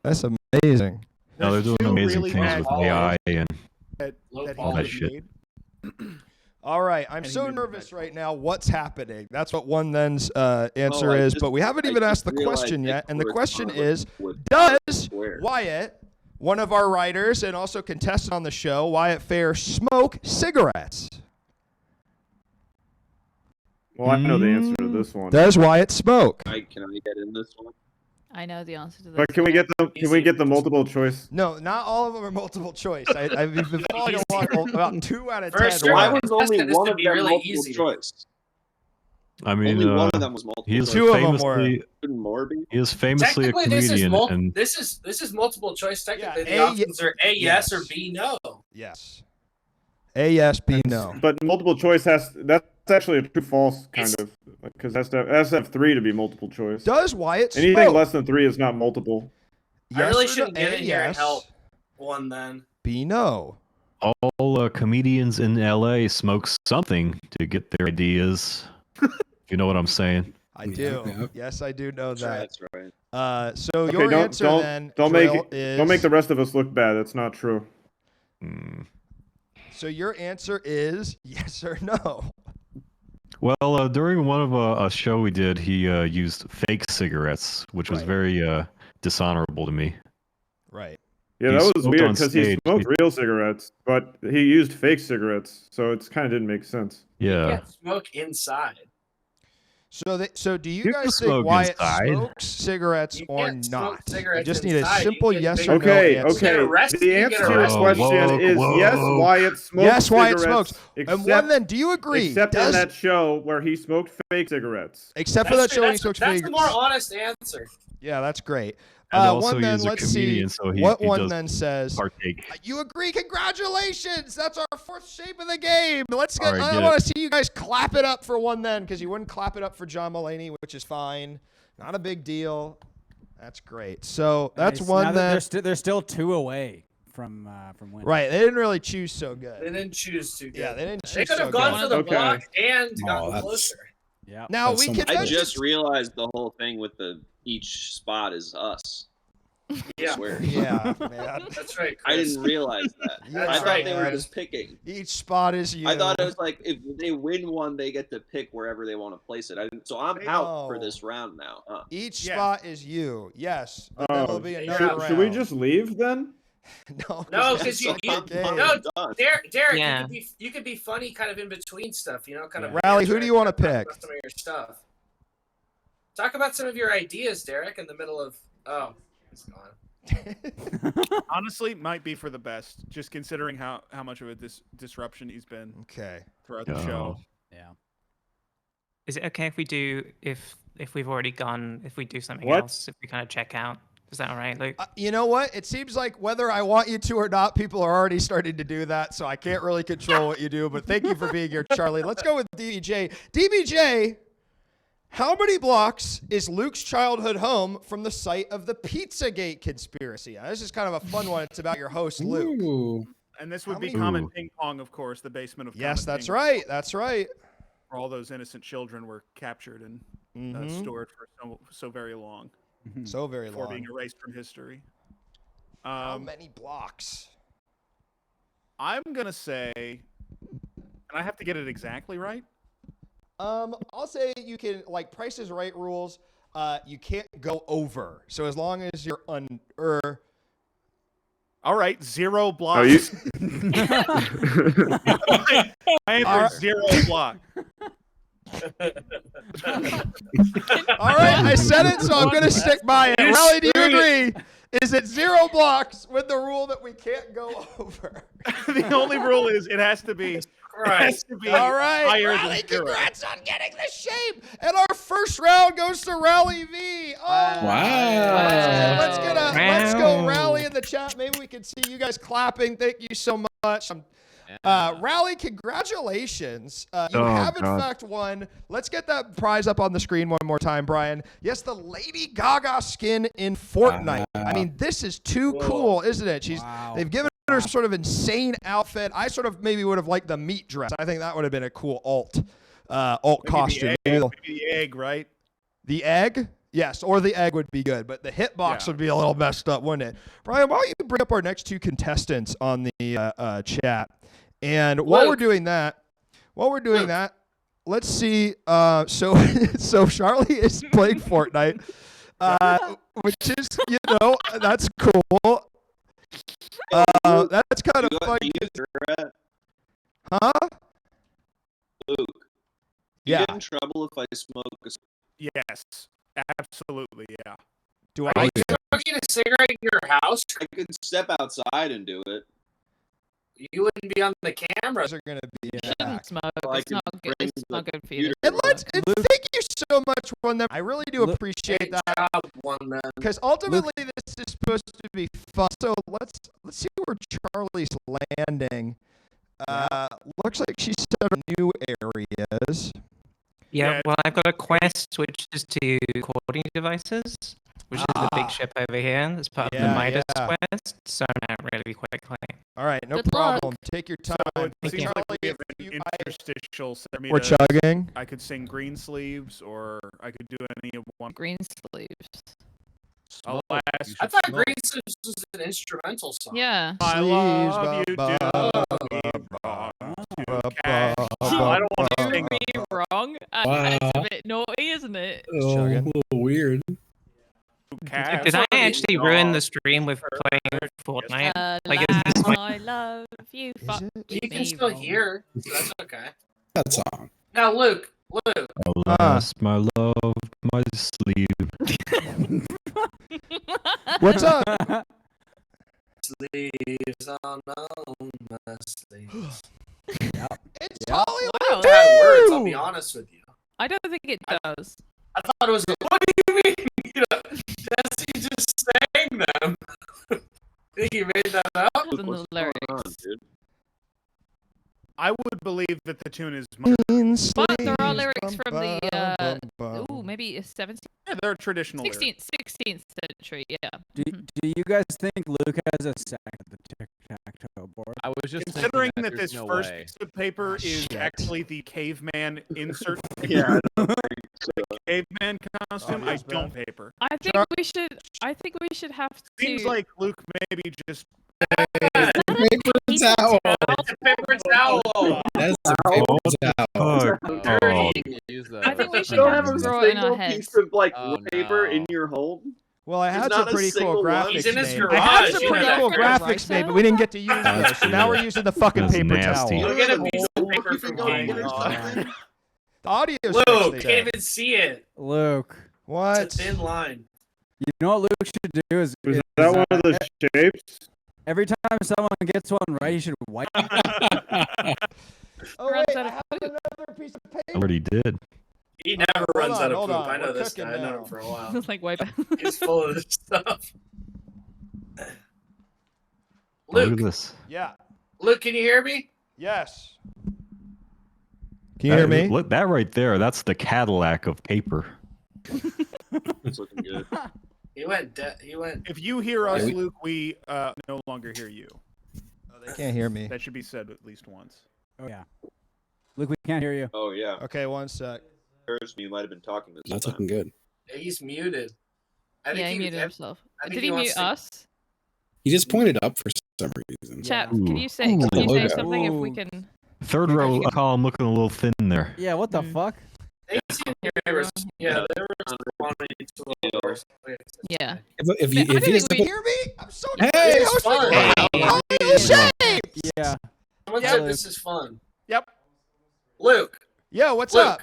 That's amazing. No, they're doing Two amazing really things bad with balls AI and that All he that would've shit. made. All right, I'm And he so made the nervous bad right now. What's happening? That's what one then's answer I is, just- but we haven't I even just asked the realized question they yet. And the question correspond is, with does square. Wyatt, one of our writers and also contestant on the show, Wyatt Fair, smoke cigarettes? Well, I know the answer to this one. Does Wyatt smoke? Can I get in this one? I know the answer to this. But can we get the multiple choice? No, not all of them are multiple choice. I've been following along about 2 out of 10. First, sure. Why Why was only This one would of be them really multiple easy. choice? I mean, Only one of them was multiple he is choice. Two of them were. famously Couldn't more be? he is famously a Technically, this is comedian, and this is multiple choice. Technically, Yeah, the options are A yes or yes. B no. Yes. A yes, B no. But multiple choice that's actually a true false kind of, because it has to have 3 to be multiple choice. Does Wyatt Anything smoke? less than 3 is not multiple. I really Yes or shouldn't no? get A in here and yes, help one then. B no. All comedians in LA smoke something to get their ideas. If you know what I'm saying. I do. Yeah. Yes, I do know that. That's right. So Okay, your don't answer don't then, don't Drill, don't make the rest of us look bad. That's not true. So your answer is yes or no. Well, during one of a show we did, he used fake cigarettes, which was Right. very dishonorable to me. Right. Yeah, He that was smoked weird on because he stage. smoked real cigarettes, but he used fake cigarettes, so it kind of didn't make sense. You Yeah. can't smoke inside. So do you You guys can think smoke Wyatt inside. smokes cigarettes You or can't smoke not? I cigarettes just need a inside. simple You can yes make- or no Okay, answer. Get okay. arrested, The you get answer to your arrested. question is yes, Whoa. Wyatt smokes Yes, Wyatt cigarettes. smokes. And one then, do you agree? Except Does, in that show where he smoked fake cigarettes. except for that show when he smokes That's fake. the more honest answer. Yeah, that's great. And also One then, he's a let's see comedian, so he what he one does then says. partake. You agree? Congratulations! That's our 4th shape of the game. Let's get. All right, I get want it. to see you guys clap it up for one then, because you wouldn't clap it up for John Mulaney, which is fine. Not a big deal. That's great. So that's one then. They're still 2 away from winning. Right, they didn't really choose so good. They didn't choose to. Yeah, they didn't They choose could so have gone good. for the Okay. block and gotten that's- closer. Yeah. Now That's we so can. much I better. just realized the whole thing with each spot is us. I Yeah, swear. Yeah, man. that's right. I Chris. didn't realize that. Yeah, I thought right, they were man. just picking. Each spot is you. I thought it was like if they win one, they get to pick wherever they want to place it. So I'm out for No. this round now. Huh? Each Yeah. spot is you. Yes, but then there'll be another round. Should we just leave then? No, No, it's because a second game. no, Done. Derek, Yeah. you could be funny, kind of in between stuff, you know, kind of. Rally, who do you wanna talk about pick? Some of your stuff. Talk about some of your ideas, Derek, in the middle of. Oh, he's gone. Honestly, might be for the best, just considering how much of a disruption he's been Okay. throughout the show. Yeah. Is it okay if we do if we've already gone if we do something What? else if we kind of check out? Is that all right, Luke? You know what? It seems like whether I want you to or not, people are already starting to do that, so I can't really control what you do. But thank you for being here, Charlie. Let's go with DBJ. DBJ, how many blocks is Luke's childhood home from the site of the Pizzagate conspiracy? Now, this is kind of a fun one. It's about your host, Luke. Ooh. And this would How be many- Common Ooh. Ping Pong, of course, the basement of Yes, Common that's Ping right. That's right. Where all those innocent children were captured and Mhm. stored for so very long So very before long. being erased from history. How many blocks? I'm gonna say, and I have to get it exactly right. I'll say you can, like, Price is Right rules. You can't go over. So as long as you're under. All right, 0 Oh, blocks. you, I am All for right. 0 block. All right, I said it, so I'm going to stick by it. Rally, do you agree? Is it 0 blocks with the rule that we can't go over? The only rule is it has to be. It has to be All right, higher Rally, than 0. congrats on getting the shape. And our first round goes to Rally V. Oh, Wow. let's go Rally in the chat. Maybe we can see you guys clapping. Thank you so much. Rally, congratulations. You Oh, have, in God. fact, won. Let's get that prize up on the screen one more time, Brian. Yes, the Lady Gaga skin in Fortnite. I mean, this is too cool, isn't it? They've given her some sort of insane outfit. I sort of maybe would have liked the meat dress. I think that would have been a cool alt costume. Maybe Maybe the egg, right? the egg? Yes, or the egg would be good, but the hitbox would be a little messed up, wouldn't it? Brian, why don't you bring up our next 2 contestants on the chat? And while we're doing that, let's see. So Charlie is playing Fortnite, which is, that's cool. That's kind of fun. Huh? Luke, Yeah. you get in trouble if I smoke a Yes, absolutely, yeah. Do Are I? you smoking a cigarette in your house? I could step outside and do it. You wouldn't be on the camera. Are going to be Shouldn't smoke. I It's can not good. bring It's the not good for you. And thank you so much, one. I really do appreciate Great that. job, one man. Because ultimately, this is supposed to be fun. So let's see where Charlie's landing. Looks like she set up new areas. Yeah, well, I've got a quest which is to recording devices, which is the big ship over here. That's part of the Midas quest, so I'm not really quickly. All right, no Good problem. luck. Take your time. So it Thank seems you. like we have an interstitial. We're chugging. I could sing Green Sleeves, or I could do any of one. Green sleeves. Alas, I thought Green Sleeves was an instrumental song. Yeah. I love you, do I don't want to sing. Me wrong. Wow. It's a bit naughty, isn't it? Oh, a little weird. Did I actually ruin the stream with playing Fortnite? Like, is this my... I love you. Fuck You can me still wrong. hear, so that's okay. That song. Now, Luke, Alas, my love, my sleeve. What's up? sleeves on my sleeves. It's Hollywood. Wow. Bad words, I'll be honest with you. I don't think it does. I thought it was. What do you mean? You know, Jesse just sang them. Think you made that up? Than the lyrics. I would believe that the tune is. But there are lyrics from the maybe 17th. Yeah, they're traditional. 16th century. Yeah. Do you guys think Luke has a sack at the tic-tac-toe board? I was just Considering thinking that there's this no first way. piece of paper is actually the caveman insert. Yeah. The caveman costume. I don't paper. I think we should. I think we should have to. Seems like Luke maybe just. Paper towel. It's a paper towel. That's a paper towel. I think we should Don't have have a to draw it in our single heads. piece of like Oh, paper no. in your home. Well, I There's had not some a pretty cool single one. graphics He's in his made. garage. I had some You pretty know cool that graphics made, but we didn't get to use those. So now we're using the fucking That's paper nasty. towel. You'll get a piece of paper You from think I'll me. get something? The audio Luke, can't even see it. Luke. What? It's a thin line. You know what Luke should do is. Was that one of the shapes? Every time someone gets one right, he should wipe. Oh Runs wait, out I of have another piece of I paper. already did. He never hold runs on, out of hold poop. on. I know We're this cooking guy. I know now. him for a while. It's like way back. He's full of this stuff. Look at Luke, this. Yeah. Luke, can you hear me? Yes. Can you hear me? Look, that right there, that's the Cadillac of paper. It's looking good. He went. He went. If you hear us, Yeah, we- Luke, we no longer hear you. They can't hear me. That should be said at least once. Oh yeah. Luke, we can't hear you. Oh yeah. Okay, one sec. You might have been talking this That's time. looking good. He's muted. I Yeah, he think muted himself. I think Did he he wants mute to- us? He just pointed up for some reason. Chat, Ooh. can you say Ooh, can you say logo. something if we Ooh. can? Third row column looking a little thin there. Yeah. What the fuck? They seem to be yeah, they were responding to a little. Yeah. If I he think just Can you hear me? I'm so Hey, It's fun. Hollywoke Shapes! Yeah. Someone Yeah, said Luke. this is fun. Yep. Luke. Yeah, what's Luke. up?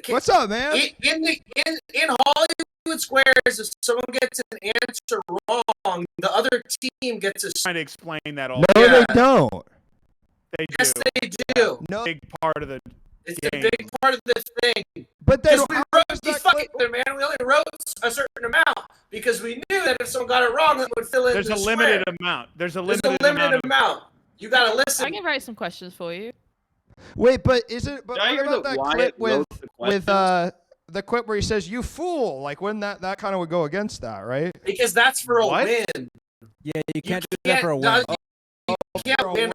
What's up, man? In Hollywood Squares, if someone gets an answer wrong, the other team gets a. Trying to explain that all. No, Yeah. they don't. They do. Yes, they do. No, Big part of the. It's game. a big part of the thing. but they Because don't. we How wrote does these that fucking clip- there, man. We only wrote a certain amount because we knew that if someone got it wrong, it would fill in There's the a limited square. amount. There's a There's limited, a limited amount. amount. You gotta I listen. can write some questions for you. Wait, but is it? But Did I what hear about that that Wyatt clip wrote the with questions? the clip where he says "you fool"? Like, wouldn't that kind of would go against that, right? Because that's for a What? win. Yeah. You can't do can't- that for a no, win. You can't win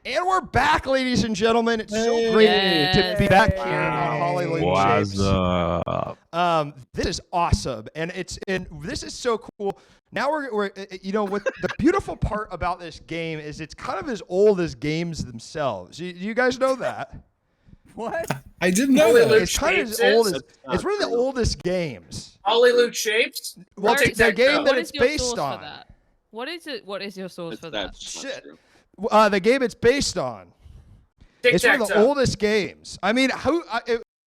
And we're back, ladies and gentlemen. It's so great to be back here on Hollyluke Shapes. What's up? This is awesome, and this is so cool. Now we're what the beautiful part about this game is it's kind of as old as games themselves. You guys know that? What? I didn't know that. It's kind of as old as it's one of the oldest games. Hollyluke Shapes. Well, Where- the game that What it's is your based source for on. that? What is it? What is your source for that? Shit. The game it's based on. It's one of the oldest games. I mean,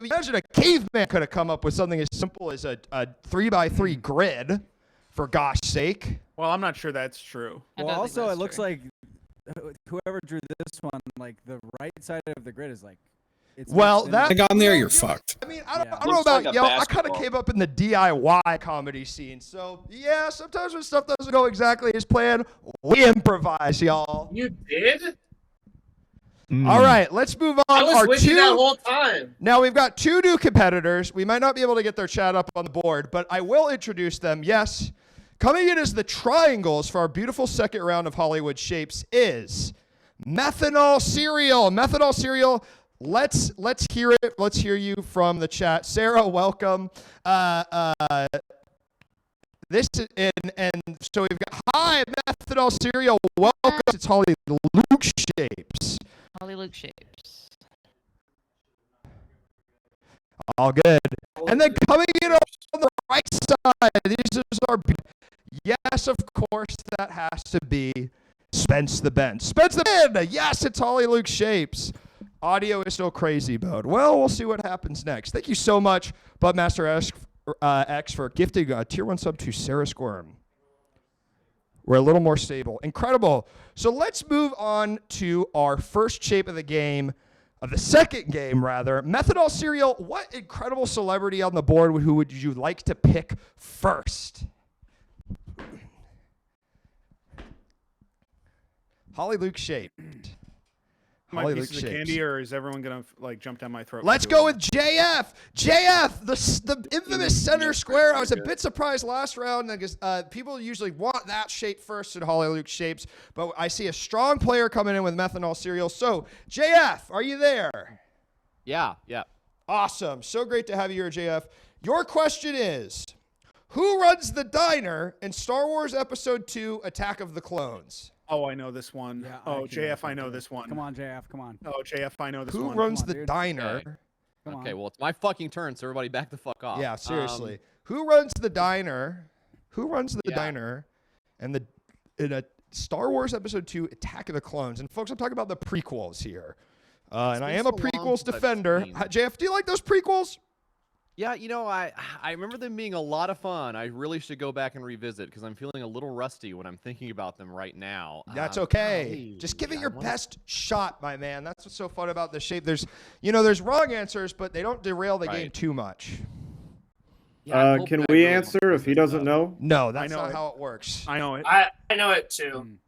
imagine a caveman could have come up with something as simple as a 3x3 grid, for gosh sake. Well, I'm not sure that's true. Well, also, it looks like whoever drew this one, like the right side of the grid is like. Well, that Like on there, you're fucked. I mean, I don't know about y'all. I kind of came up in the DIY comedy scene, so yeah. Sometimes when stuff doesn't go exactly as planned, we improvise, y'all. You did? All right, let's move on. I was with you that whole time. Now we've got two new competitors. We might not be able to get their chat up on the board, but I will introduce them. Yes, coming in as the triangles for our beautiful second round of Hollywood Shapes is Methanol Cereal. Methanol Cereal. Let's hear it. Let's hear you from the chat. Sarah, welcome. This is, and so we've got hi Methanol Cereal. Welcome. It's Hollyluke Shapes. Hollyluke Shapes. All good. And then coming in on the right side, these are yes, of course, that has to be Spence the Ben. Spence the Ben. Yes, it's Hollyluke Shapes. Audio is still crazy mode. Well, we'll see what happens next. Thank you so much, Budmaster X, for gifting a tier 1 sub to Sarah Squirm. We're a little more stable. Incredible. So let's move on to our first shape of the game, of the second game, rather. Methanol Cereal, what incredible celebrity on the board who would you like to pick first? Hollyluke Shapes. My pieces of candy, or is everyone gonna like jump down my throat? Let's go with JF. JF, the infamous center square. I was a bit surprised last round because people usually want that shape first in Hollyluke Shapes, but I see a strong player coming in with Methanol Cereal. So JF, are you there? Yeah. Awesome. So great to have you here, JF. Your question is, who runs the diner in Star Wars Episode 2: Attack of the Clones? Oh, I know this one. Yeah, oh, JF, I know this one. Come on, JF, come on. Oh, JF, I know this Who one. runs the diner? Okay, well, it's my fucking turn, so everybody back the fuck off. Yeah, seriously. Who runs the diner? Who runs the diner in a StarArs Episode 2: Attack of the Clones? And folks, I'm talking about the prequels here. And I am a prequels defender. JF, do you like those prequels? Yeah, I remember them being a lot of fun. I really should go back and revisit because I'm feeling a little rusty when I'm thinking about them right now. That's okay. Just give it your best shot, my man. That's what's so fun about the shape. There's wrong answers, but they don't derail the game too much. Yeah, can we answer if he doesn't know? No, that's not how it works. I know it. I know it too.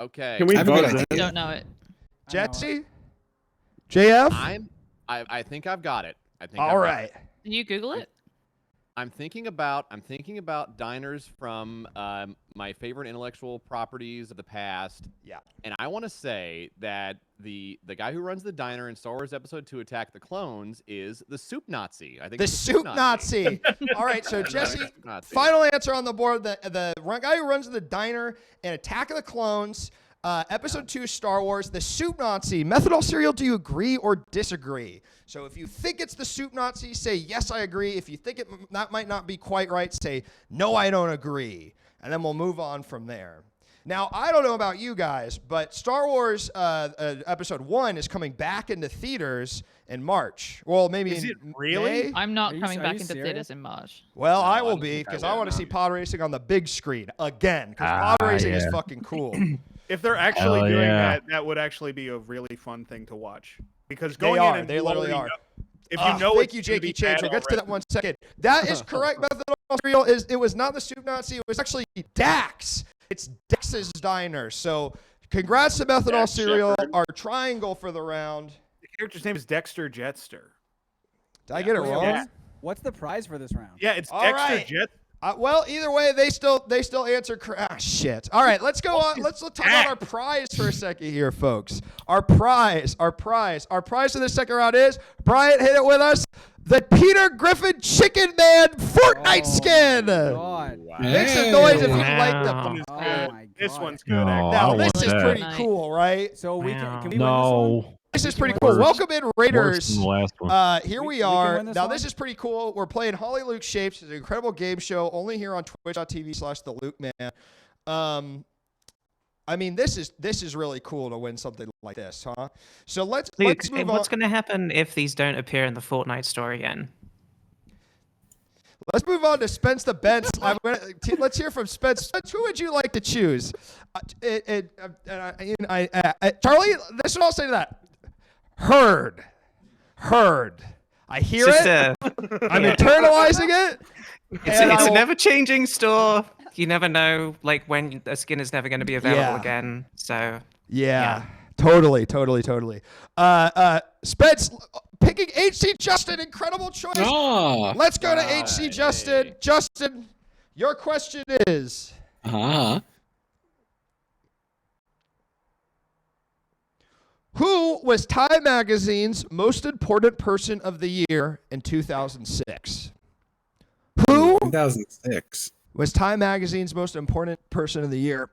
Okay. Can we vote? I don't know it. Jesse? JF? I think I've got it. All right. Can you Google it? I'm thinking about diners from my favorite intellectual properties of the past. Yeah. And I want to say that the guy who runs the diner in Star Wars Episode 2: Attack the Clones is the Soup Nazi. I think The it's Soup Nazi. All right, so Jesse, final answer on the board. The guy who runs the diner in Attack of the Clones, Episode 2 Star Wars, the Soup Nazi. Methanol Cereal, do you agree or disagree? So if you think it's the Soup Nazi, say, yes, I agree. If you think that might not be quite right, say, no, I don't agree. And then we'll move on from there. Now, I don't know about you guys, but Star Wars Episode 1 is coming back into theaters in March. Well, maybe Is in it really? May? I'm not coming are back you into serious? theaters in March. Well, No, I I will don't be think I because I will, want to no. see pod racing on the big screen again because pod racing is fucking cool. If they're actually Hell doing yeah. that, that would actually be a really fun thing to watch. Because They going are. in and They you literally already are. know- if you know thank it's you, gonna Jakey be Change. bad We'll get to that already. 1 second. That is correct. Methanol Cereal it was not the Soup Nazi. It was actually Dax. It's Dax's Diner. So congrats to Methanol Dax Cereal, Shepard. our triangle for the round. The character's name is Dexter Jetster. Did I get it Wait, wrong? Yeah. What's the prize for this round? Yeah, it's All Dexter right. Well, either way, they still answer. Shit. All right, let's go on. Let's talk about our prize for a second here, folks. Our prize for the second round is, Brian, hit it with us, the Peter Griffin Chicken Man Fortnite skin. God. Make some noise if you like them. One is Oh good. my This God. one's good. No, actually. I Now don't this want is that. pretty Nice. cool, right? So we can we win this one? No. This is pretty Worse. cool. Welcome in, Worse Raiders. than the last one. Here we We can are. win this Now, one? this is pretty cool. We're playing Hollyluke Shapes. It's an incredible game show only here on twitch.tv/thelukeman. I mean, this is really cool to win something like this, huh? So let's Luke, move on. what's going to happen if these don't appear in the Fortnite store again? Let's move on to Spence the Benz. Let's hear from Spence. Spence, who would you like to choose? Charlie, this is what I'll say to that. Heard. I hear It's it. just I'm internalizing it. it's and a I'll- never-changing store. You never know, like, when a skin is never going to be available Yeah. again. So Yeah. Totally. Spence, picking HC Justin, incredible choice. Ah. Let's go to HC Justin. Justin, your question is, who was Time Magazine's most important person of the year in 2006? Who 2006. was Time Magazine's most important person of the year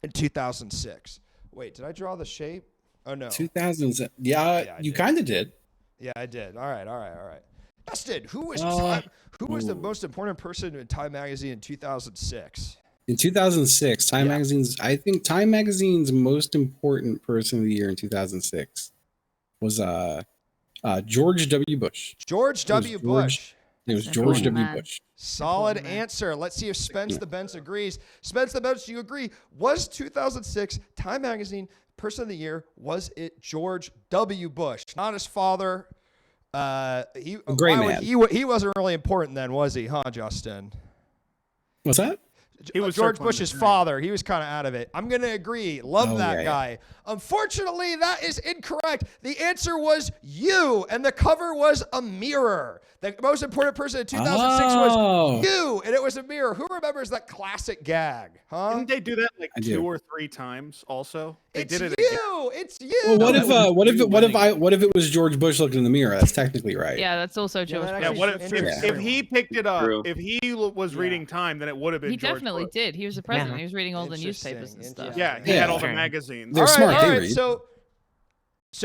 in 2006? Wait, did I draw the shape? Oh, no. 2007. Yeah, I you did. kind of did. Yeah, I did. All right. Justin, who was the most important person in Time Magazine in 2006? In 2006, Time Yeah. Magazine's, I think Time Magazine's most important person of the year in 2006 was George W. Bush. George W. Bush. It was That's George important, W. man. Bush. Solid Important, man. answer. Let's see if Spence the Benz agrees. Spence the Benz, do you agree? Was 2006 Time Magazine Person of the Year, was it George W. Bush? Not his father. He wasn't really important then, was he, huh, Justin? What's that? He was George circling Bush's his name. father. He was kind of out of it. I'm going to agree. Love Oh, that yeah, guy. Unfortunately, that is incorrect. The answer was you, and the cover was a mirror. The most important person in 2006 was you, and it was a mirror. Who remembers that classic gag, huh? Didn't they do that like I do. 2 or 3 times? Also, they It's did it again. you. It's you. Well, what if it was George Bush looking in the mirror? That's technically right. Yeah, that's also Yeah, George that Yeah, Bush. what actually if, fits. if he picked it up? True. If he was reading Time, then it would have been. He George definitely Bush. did. He was the president. Yeah. He was reading all the Interesting, newspapers and stuff. Yeah, he Yeah. had all the Sure. magazines. They're smart. All They right. read. So,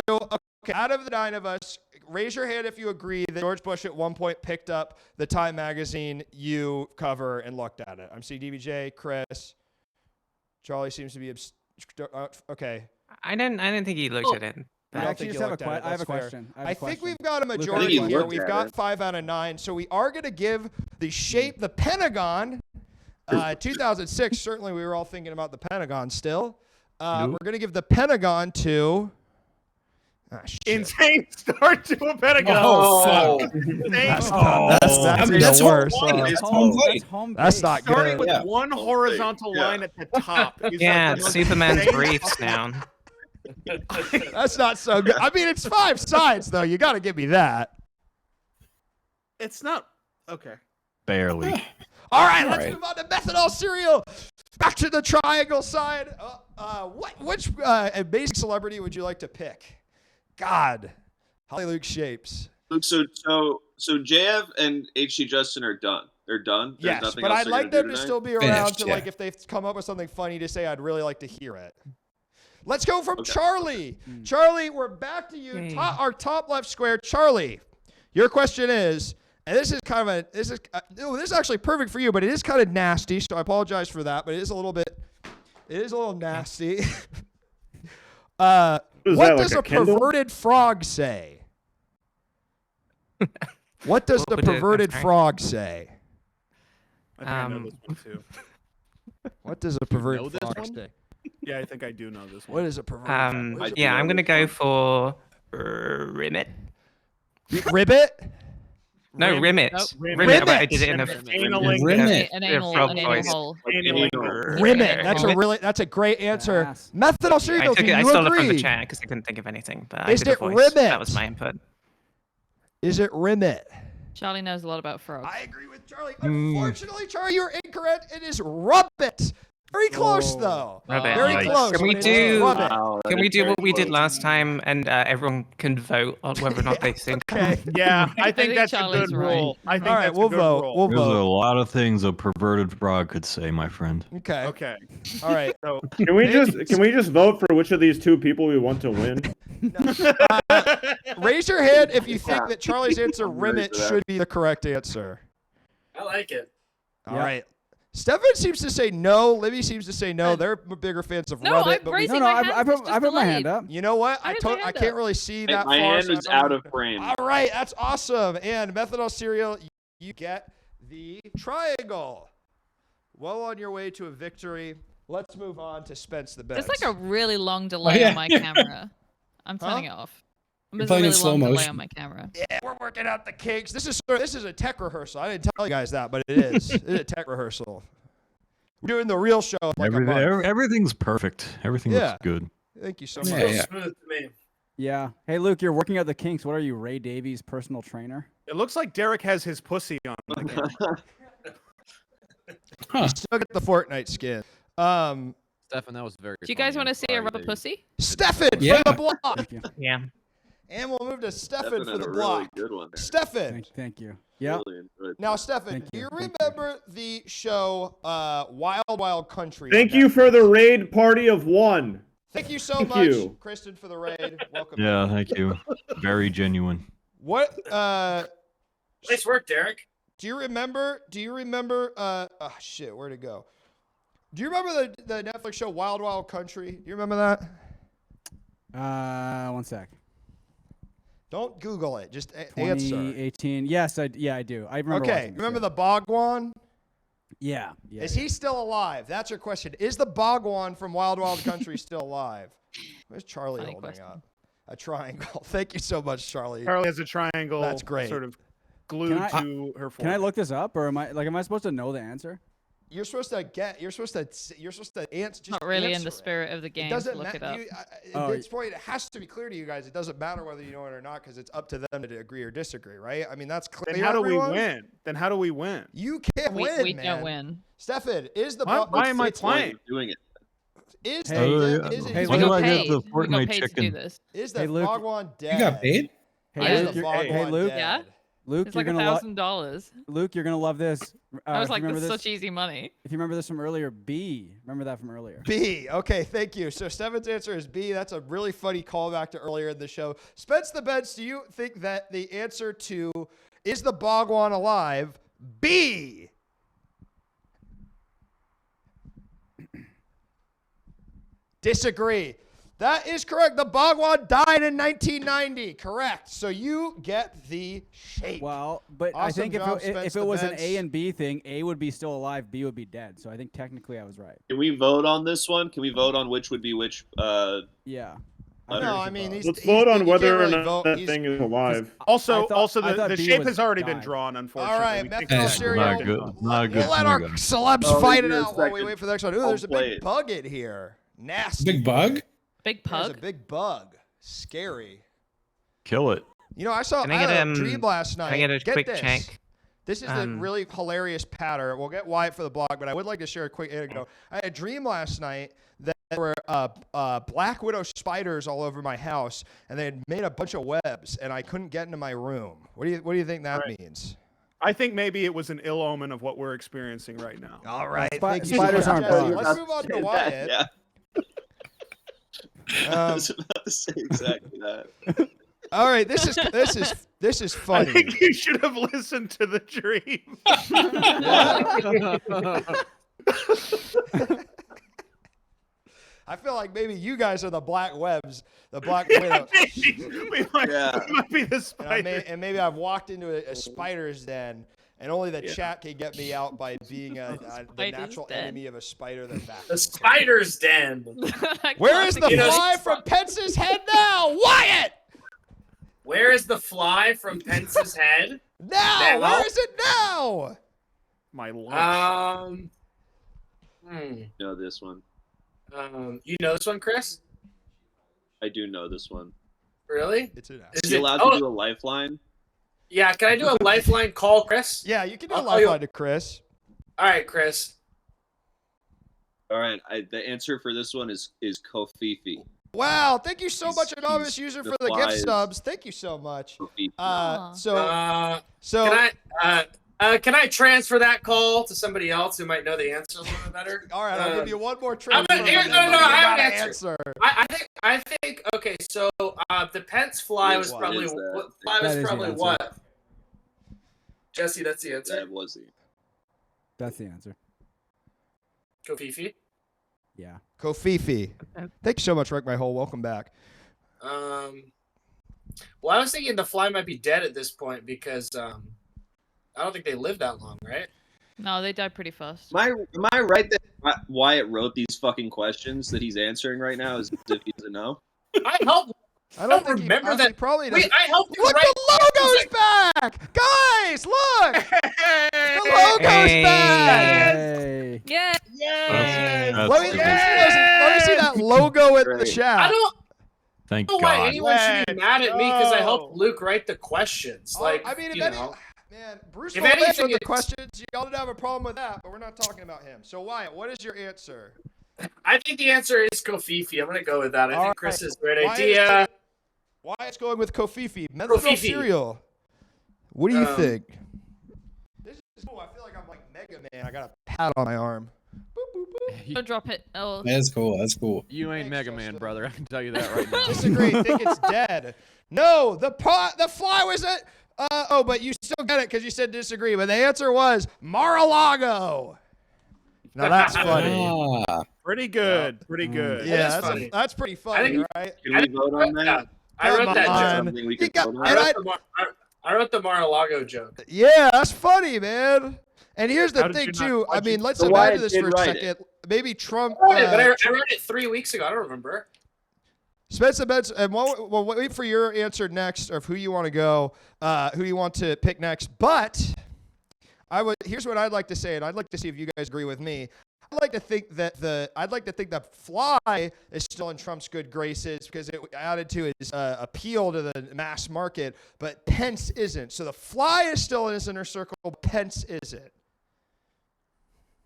okay, out of the 9 of us, raise your hand if you agree that George Bush at one point picked up the Time Magazine You cover and looked at it. I'm seeing DBJ, Chris. Charlie seems to be okay. I don't think he looked at it. I I don't actually think just you have a looked at it. I have a That's fair. question. I think question. we've got a Luke, majority I think he here. looked We've at got it. 5 out of 9. So we are going to give the shape, the Pentagon. 2006, certainly we were all thinking about the Pentagon still. We're going to give the Pentagon to... shit. Insane start to a Pentagon. Oh, fuck. That's I mean, even that's worse. home plate. huh? It's home plate. That's home That's base. not Starting good. with Yeah. one horizontal Yeah. line at the top. Is Yeah, like it's the most Superman's insane- briefs now. That's not so good. I mean, it's 5 sides, though. You got to give me that. It's not okay. Barely. All right, let's right. move on to methanol cereal. Back to the triangle side. Which amazing celebrity would you like to pick? God, Hollyluke Shapes. Luke, so JF and HC Justin are done. They're done. There's Yes, nothing but else I'd they're like gonna them do to tonight? still be around Finished, to, yeah. like, if they come up with something funny to say, I'd really like to hear it. Let's go from Okay. Charlie. Charlie, we're back to you. Hey. Our top left square. Charlie, your question is, and this is kind of this is actually perfect for you, but it is kind of nasty, so I apologize for that, but it is a little nasty. What that, does like a a Kindle? perverted frog say? What does What the would it- I'm perverted sorry? frog say? I think I know this one too. What does a perverted know this frog one? say? Yeah, I think I do know this one. What is a perverted frog? What is a Yeah, I'm gonna perverted go for Rimmit. frog? Ribbit? No, Rimmit. Nope. Rimmit. but I did it in a Analing. Rimmit. An Yeah, anal, frog an anal voice. hole. Analing. Rimmit. That's a great answer. Yes. Methanol I cereal. took Do it. I you stole it from the agree? chat because I couldn't think of anything. But Is I did it a voice. Rimmit? That was my input. Is it Rimmit? Charlie knows a lot about frogs. I agree with Charlie. Unfortunately, Charlie, you're incorrect. It is rubbit. Very close, though. Rabbit. Very Nice. close. Can we but it is do? rubbit. Can we do what we did last time, and everyone can vote on whether or not they think? Okay. Yeah, I think think that's Charlie's a good right. rule. I think All right, that's we'll a good vote. rule. We'll There's a vote. lot of things a perverted frog could say, my friend. Okay. Okay. All right. So Can we just vote for which of these two people we want to win? Raise your hand if you think that Charlie's answer, I'm ready Rimmit, for that. should be the correct answer. I like it. All right. Stefan seems to say no. Libby seems to say no. They're bigger fans of No, Rubbit. I'm But we, raising No, my I, hand. I it's put, just I put my hand delayed. up. you know what? I I had my can't hand up. really see that My far. hand so I is don't out know. of frame. All right, that's awesome. And methanol cereal, you get the triangle. Well on your way to a victory. Let's move on to Spence the Best. There's like a really long delay yeah. on my camera. I'm turning it off. There's a playing in really slow long delay motion. on my camera. Yeah, we're working out the kinks. This is a tech rehearsal. I didn't tell you guys that, but it is. It's a tech rehearsal. We're doing the real show in like a month. Everything's perfect. Everything Yeah. looks good. Thank you so Yeah, much. Feels yeah. smooth to me. Yeah. Hey, Luke, you're working out the kinks. What are you, Ray Davies' personal trainer? it looks like Derek has his pussy on. the camera. Huh. Still get the Fortnite skin. Stefan, that was very. Do you guys want to see a rubber pussy? pussy? Stefan Yeah. for the block. Thank you. Yeah. And we'll move to Stefan Stefan for had the a block. really good one there. Stefan. Thank you. Yeah. Really enjoyed Now, that. Stefan, Thank do you you, thank you. remember the show Wild Wild Country? Thank on you Netflix? for the raid party of one. Thank you so Thank much, you. Kristen, for the raid. Welcome. Yeah, thank you. Very genuine. What Nice work, Derek. do you remember? Oh shit, where'd it go? Do you remember the Netflix show Wild Wild Country? Do you remember that? 1 sec. Don't Google it. Just answer. 2018. Yes, I do. I remember. Okay. watching this, Remember yeah. the Bhagwan? Yeah. Yeah. Is he still alive? That's your question. Is the Bhagwan from Wild Wild Country still alive? Where's Charlie Funny holding question. up? A triangle. Thank you so much, Charlie. Charlie has a triangle. That's great. Sort of glued I- to her forehead. Can I look this up, or am I supposed to know the answer? You're supposed to answer. Just Not really in answer the it. spirit of the game. It doesn't to look it matter. up. Oh, At this point, it has to be clear to you guys. It doesn't matter whether you know it or not because it's up to them to agree or disagree, right? I mean, that's clear. Then how do everyone? we win? Then how do we win? You can't we win, we man. don't win. Stefan, is the Why am I What's the point playing? of doing it? is Hey, the is, hey, is, Why We do got I get paid. the We Fortnite got paid to chicken? do this. is the Hey, Luke, Bhagwan dead? You got paid? Hey, Yeah. Luke, you're, Bhagwan hey, Luke, dead? Yeah. Luke, It's you're like gonna $1,000. Luke, you're gonna love this. I was if like, you this remember is such easy money. If you remember this from earlier, B. Remember that from earlier. B. Okay, thank you. So Stefan's answer is B. That's a really funny callback to earlier in the show. Spence the Bench, do you think that the answer to is the Bhagwan alive? B. Disagree. That is correct. The Bhagwan died in 1990. Correct. So you get the shape. Well, but I Awesome think job, if Spence it the was an Bench. A and B thing, A would be still alive, B would be dead. So I think technically I was right. Can we vote on this one? Can we vote on which would be which? Yeah. No, think we I should mean, vote. he's- Let's vote on you whether can't or really not vote. that He's- thing is alive. Also, I thought the B shape was has already been died. drawn. Unfortunately, All right, We methanol can't- Yeah. cereal. Not good. Not a good We'll let our thing. celebs Oh, fight give it me a out while we second. wait for the next one. Ooh, I'll there's a play big it. bug in here. Nasty. Big bug? Big There's a pug. big bug. Scary. Kill it. You know, I saw Can I had get, a dream last night. Can I get a quick this. check? This is a really hilarious pattern. We'll get Wyatt for the blog, but I would like to share a quick anecdote. I had a dream last night that there were black widow spiders all over my house, and they had made a bunch of webs, and I couldn't get into my room. What do you think that means? I think maybe it was an ill omen of what we're experiencing right now. All right. Spi- thank you spiders so much, aren't Jesse. bugs. Let's move on to Wyatt. Yeah. I was about to say exactly that. All right, this is I funny. think you should have listened to the dream. I feel like maybe you guys are the black webs, the black widows. we might be the And, spider. maybe I've walked into a spider's den, and only the chat can get me out by being the Spider's natural den. enemy of a spider that The vacuums. spider's den. Where is the Classic fly from Pence's head now? Wyatt! Where is the fly from Pence's head? Now! Now? Where is it now? My lunch. Know this one. You know this one, Chris? I do know this one. Really? It's an Is he allowed to do a lifeline? Yeah, can I do a lifeline call, Chris? Yeah, you can do a I'll call you- lifeline to Chris. All right, Chris. All right, the answer for this one is Kofifi. Wow, thank you so He's- much, Anonymous he's User, the for the gift flies. subs. Thank you so much. Kofifi. So Can I transfer that call to somebody else who might know the answer a little bit better? all right, I'll give you one more I'm transfer. gonna, here, and no, then no, you I have gotta an answer. I think. Okay, so the Pence fly was What probably is that? what fly was That is the probably answer. what? Jesse, that's the answer. That was it. That's the answer. Kofifi. Yeah. Kofifi. Thank you so much, Rick My Hole. Welcome back. Well, I was thinking the fly might be dead at this point because I don't think they lived that long, right? No, they die pretty fast. Am I right that Wyatt wrote these fucking questions that he's answering right now as if he doesn't know? I hope. I don't think he remember actually that- Probably Wait, doesn't. I hope you Look, write. the logo's back, guys. Look, the logo's back. Hey. Yeah. Yes. Let me see that logo in the Great. chat. I don't Thank know why God. anyone should be mad at me because I go. helped Luke write the questions. Like, I mean, if you any, know. man, Bruce If Willis anything, wrote the it's- questions. Y'all didn't have a problem with that, but we're not talking about him. So Wyatt, what is your answer? I think the answer is Kofifi. I'm gonna go with that. I All think Chris right. is a great Wyatt idea. Wyatt's going with Kofifi. Menthol Kofifi. cereal. What do you Um, think? This is cool. I feel like I'm like Mega Man. I got a pat on my arm. Boop, boop, boop. Don't drop it. Oh. That's cool. That's cool. You ain't Thanks, Mega Justin. Man, brother. I can tell you that right now. Disagree. Think it's dead. No, the fly was it. But you still get it because you said disagree. But the answer was Mar-a-Lago. Now that's funny. Ah, Pretty good. Pretty good. Yeah, is that's, funny. that's pretty I funny, think- right? Can we vote on that? I wrote Come that on. joke. Something we You can got- vote on? I wrote the Mar-a-Lago joke. Yeah, that's funny, man. And here's the How did thing you not- too. I how'd you- mean, let's So imagine Wyatt this did for a write second. it. Maybe Trump. I wrote it 3 weeks ago. I don't remember. Spencer Benz, and we'll wait for your answer next, of who you want to go, who you want to pick next. But here's what I'd like to say, and I'd like to see if you guys agree with me. I'd like to think that fly is still in Trump's good graces because it added to his appeal to the mass market, but Pence isn't. So the fly is still in his inner circle, Pence isn't.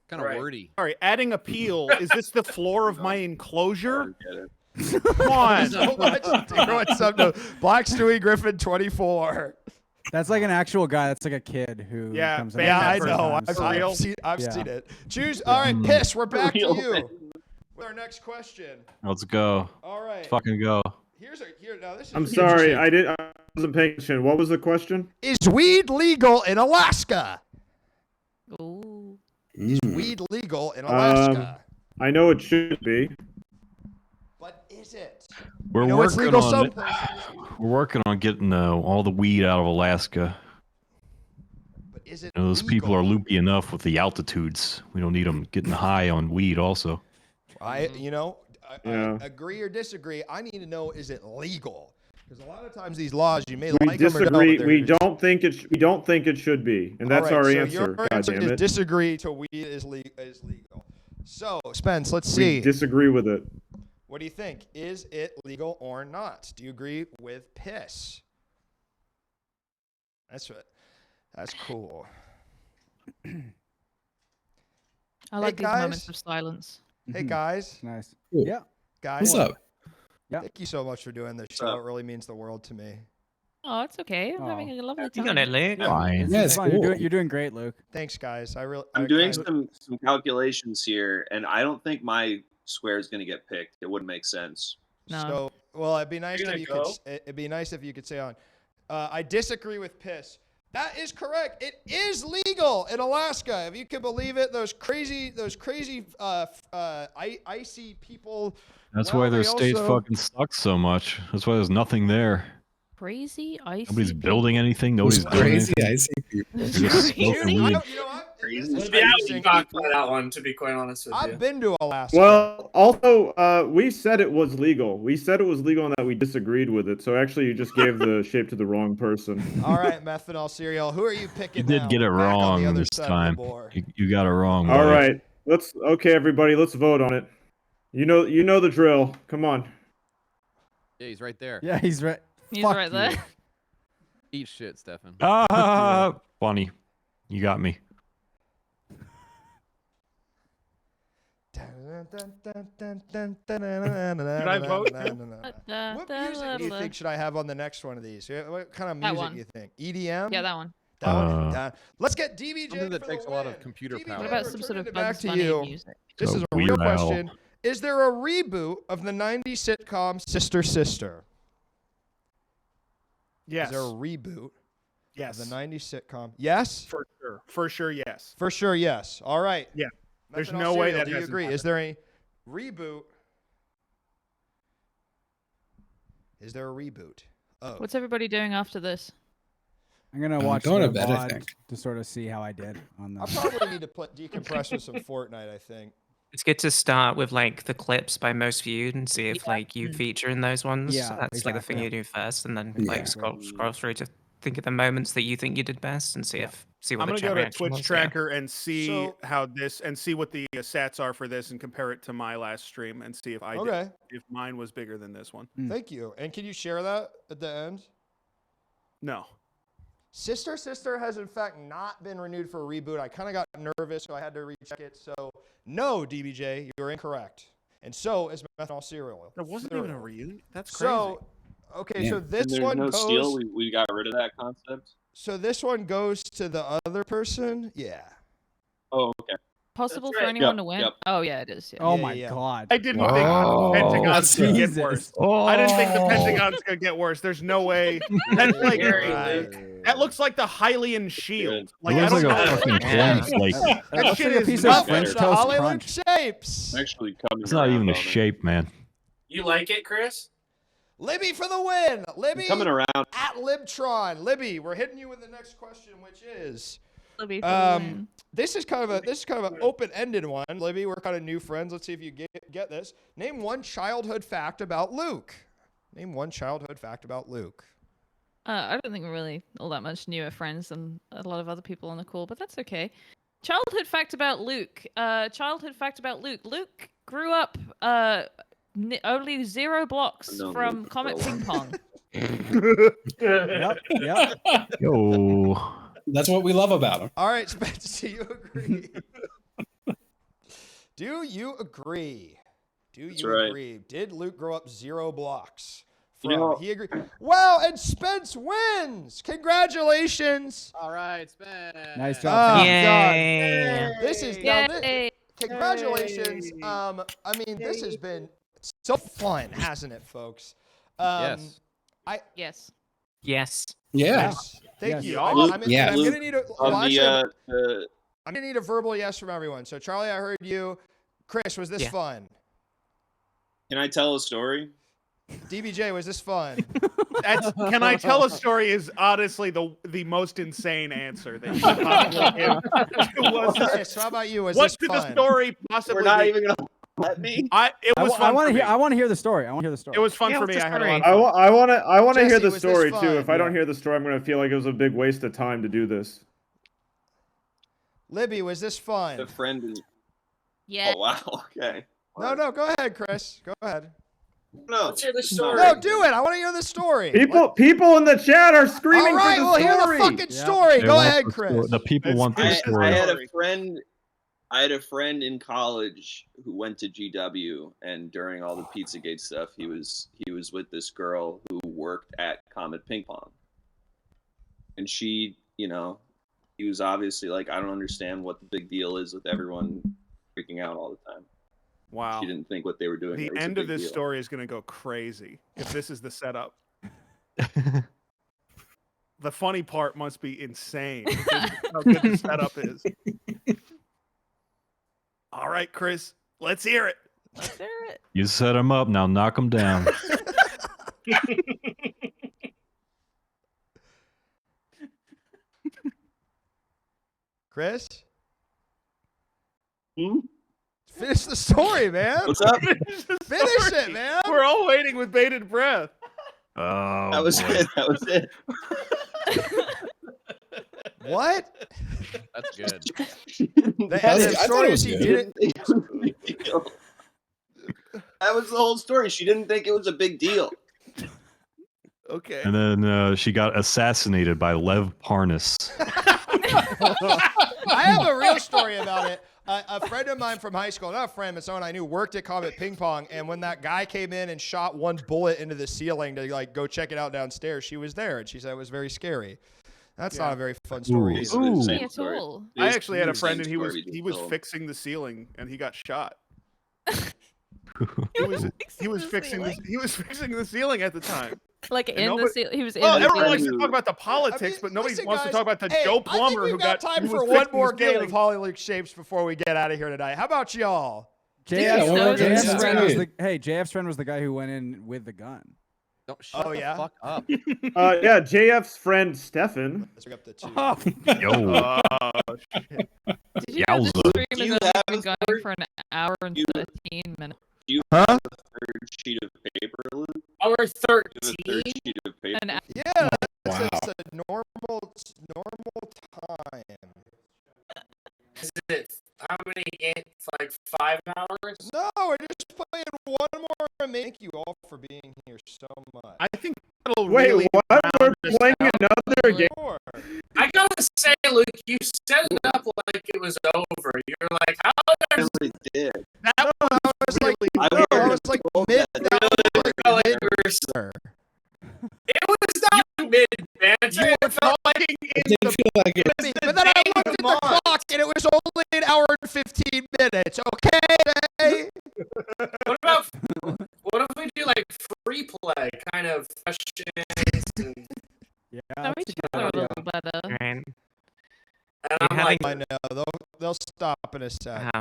Kind of Right. wordy. All right, adding appeal. Is this the floor of my enclosure? Get it. Come on. So much. What's up to Black Stewie Griffin 24? That's like an actual guy. That's like a kid who Yeah, comes in. ban Yeah, that I for know. times. For real? I've Yeah. seen it. Choose. All right, Piss. We're back to real you thing. with our next question. Let's go. All right. Let's fucking go. Now this is I'm really sorry, interesting. I wasn't paying attention. What was the question? Is weed legal in Alaska? Ooh. Weed legal in Alaska? I know it should be. But is it? We're You know it's working legal on some it. places. We're working on getting all the weed out of Alaska. But is it You know, those people are legal? loopy enough with the altitudes. We don't need them getting high on weed also. I Yeah. agree or disagree. I need to know, is it legal? Because a lot of times these laws, you may We like them or don't. disagree. but We they're- don't think it. We don't think it should be, and that's All right, our so answer. Your God answer damn is it. disagree to weed is legal. So, Spence, let's We see. disagree with it. What do you think? Is it legal or not? Do you agree with piss? That's cool. I like these guys. moments of silence. Hey guys, Nice. Cool. Yeah. guys. What's up? Yeah. Thank you so much for doing this show. up? It really means the world to me. Oh, it's okay. I'm Oh. having a lovely You time. got it, Luke. Fine. Yeah, It's it's fine. cool. You're doing great, Luke. Thanks, guys. I'm doing kinda- some calculations here, and I don't think my square is going to get picked. It wouldn't make sense. No. So, well, it'd be nice You're if you gonna could. It'd be nice if you could say on. I disagree with piss. That is correct. It is legal in Alaska. If you can believe it, those crazy, icy people. That's well, why their they state also- fucking sucks so much. That's why there's nothing there. Crazy icy. Nobody's building anything. Those Nobody's doing crazy anything. icy people. They're just Judy, smoking I weed. don't- you know what? Crazy. This is Yeah, we interesting. talked about that one. To be quite honest with you. I've been to Alaska. Well, also, we said it was legal. We said it was legal and that we disagreed with it. So actually, you just gave the shape to the wrong person. All right, methanol cereal. Who are you picking? You did now? get it We're back on the wrong other this side of the time. board. You got it wrong. All buddy. right, okay, everybody, let's vote on it. You know the drill. Come on. Yeah, he's right there. Yeah, he's right. He's Fuck right you. there. Eat shit, Stefan. Funny. You got me. Can I vote? What music do you think should I have on the next one of these? What kind of That music one. do you think? EDM? Yeah, that one. That one? Let's get DBJ Something that for takes the a lot win. of computer DBJ, power. What about we're some sort turning of it back Bugs to Bunny you. music? This A is a Weird real Al. question. Is there a reboot of the 90s sitcom Sister Sister? Yes. Is there a reboot Yes. of the 90s sitcom? Yes? For sure. For sure, yes. For sure, yes. All right. Yeah. There's Methanol no way cereal, that do you hasn't agree? happened. Is there a reboot? Is there a reboot? Oh. What's everybody doing after this? I'm gonna watch going the to bed, I VOD think. to sort of see how I did on I the. probably need to decompress with some Fortnite, I think. It's good to start with like the clips by most viewed and see if like you Mm. feature in those ones. Yeah, That's like the thing exactly. you do first, and then Yeah. like scroll through to think of the moments that you think you did best and see what I'm the gonna chat go to reaction Twitch was. Tracker and see So- how this and see what the stats are for this and compare it to my last stream and see if I Okay. did, if mine was bigger than this one. Thank you. And can you share that at the end? No. Sister Sister has in fact not been renewed for a reboot. I kind of got nervous, so I had to recheck it. So no, DBJ, you're incorrect. And so is Methanol Cereal. There wasn't even a reunion. That's crazy. So, okay, so Yeah. this And there's one no goes. steal. We got rid of that concept. So this one goes to the other person. Yeah. Oh, okay. Possible That's for right. anyone Yep, to win? yep. Oh yeah, it is. Yeah. Oh Yeah, my yeah. god! I didn't think Oh. the Pentagon's gonna get Jesus. worse. Oh. I didn't think the Pentagon's gonna get worse. There's no way. That's like Scary, Right. Luke. that looks like the Hylian shield. Like It I looks don't like a know. fucking Yeah. clump. Like That That looks shit like a is piece not of French The toast Hollyluke crunch. Shapes. I'm actually coming. it's not even around a on it. shape, man. You like it, Chris? Libby for the win. I'm Libby coming around. at Libtron. Libby, we're hitting you with the next question, which is. Libby for the win. This is kind of an open-ended one, Libby. We're kind of new friends. Let's see if you get this. Name one childhood fact about Luke. Name one childhood fact about Luke. I don't think we're really all that much newer friends than a lot of other people on the call, but that's okay. Childhood fact about Luke. Luke grew up only 0 blocks No, from Luke, Comet no. Ping Pong. Yep. Yep. Yo. That's what we love about him. All right, Spence, do you agree? Do you agree? That's right. Agree? Did Luke grow up 0 blocks from? You know- He agreed. Wow, and Spence wins. Congratulations. All right, Spence. Nice Oh, job. God. Yay! This is now this, Yay! congratulations. I mean, this has been so fun, hasn't it, folks? Yes. Yes. Yes. Yeah. Yes. Thank Yes. you. Luke, I'm yes. gonna need a well, On actually, the I'm gonna need a verbal yes from everyone. So Charlie, I heard you. Chris, was this Yeah. fun? can I tell a story? DBJ, was this fun? That's, can I tell a story is honestly the most insane answer that you could possibly give. Was Chris, how about you? Was what this did fun? the story possibly We're not be? even gonna let me. It was fun. I want for to me. hear. I want to hear the story. I want to hear the story. It was fun Yeah, for what's me. the I had a story? lot of fun. I want to hear Jesse, the was this story too. fun? If I don't Yeah. hear the story, I'm gonna feel like it was a big waste of time to do this. Libby, was this fun? A friend. In... Yeah. Oh wow. Okay. No, go ahead, Chris. Go ahead. No. Let's hear the story. No, do it. I want to hear the story. People in the chat are screaming All right, for the we'll hear story. the fucking Yeah. story. They Go want ahead, the Chris. sto- The people Let's want do the it. I story. had a friend in college who went to GW, and during all the Pizzagate stuff, he was with this girl who worked at Comet Ping Pong, and she, he was obviously like, I don't understand what the big deal is with everyone freaking out all the time. Wow. She didn't think what they were doing. The was a end of big this deal. story is going to go crazy if this is the setup. The funny part must be insane. Because how good the setup is. All right, Chris, let's hear it. Let's hear it. You set him up, now knock him down. Chris, Hmm? finish the story, man. What's up? Finish the Finish story. it, man. We're all waiting with bated breath. Oh, That was boy. it. That was it. What? That's good. The end of the I thought story it is was he good. didn't. Think it was a big deal. That was the whole story. She didn't think it was a big deal. Okay. And then she got assassinated by Lev Parnas. I have a real story about it. A friend of mine from high school, not a friend, but someone I knew, worked at Comet Ping Pong. And when that guy came in and shot one bullet into the ceiling to like go check it out downstairs, she was there, and she said it was very scary. That's not a very fun story. Ooh. It's the Ooh. same At story. all. I It's actually had a the friend, same and he was story we he just was told. fixing the ceiling, and he got shot. He He was fixing the ceiling at the time. Like And in the nobody- ceiling. He was in Well, the everyone likes ceiling. to talk about the politics, but nobody listen, wants guys, to talk about the hey, Joe I Plumber think who we've got time who for was one fixing the more game of ceiling. Hollyluke Shapes before we get out of here tonight. How about y'all? Yeah, JF's, well, no, JF's that's friend was right. JF's friend was the guy who went in with the gun. Don't shut Oh, the yeah? fuck up. Yeah, JF's friend Stefan. Let's bring up the two. Yo. Oh, shit. Did you know this Yowza. stream Do you has only have been a going third- for an hour and you- 13 minutes? Do you Huh? have a third sheet of paper, Luke? Hour Do you have a 13. third sheet of paper? An hour. Yeah, Wow. it's a normal time. Is it how many games? Like 5 hours? No, we're just playing one more. And thank you all for being here so much. I think that'll Wait, really what? We're round this playing out. another game. Sure. I gotta say, Luke, you set it up like it was over. You're like, how I there's really did. That I was like, really no, I wanted was to like pull mid. that. That was like felt like mid. we were, Sir. it was not mid banter. you were It felt like talking I in did the feel like it. But then I looked at the clock and it was only an hour and 15 minutes. Okay. what if we do like free play kind of questions and Yeah, Know that's each a good other a idea. little better. Right. I'm having- like, I know they'll stop in a sec.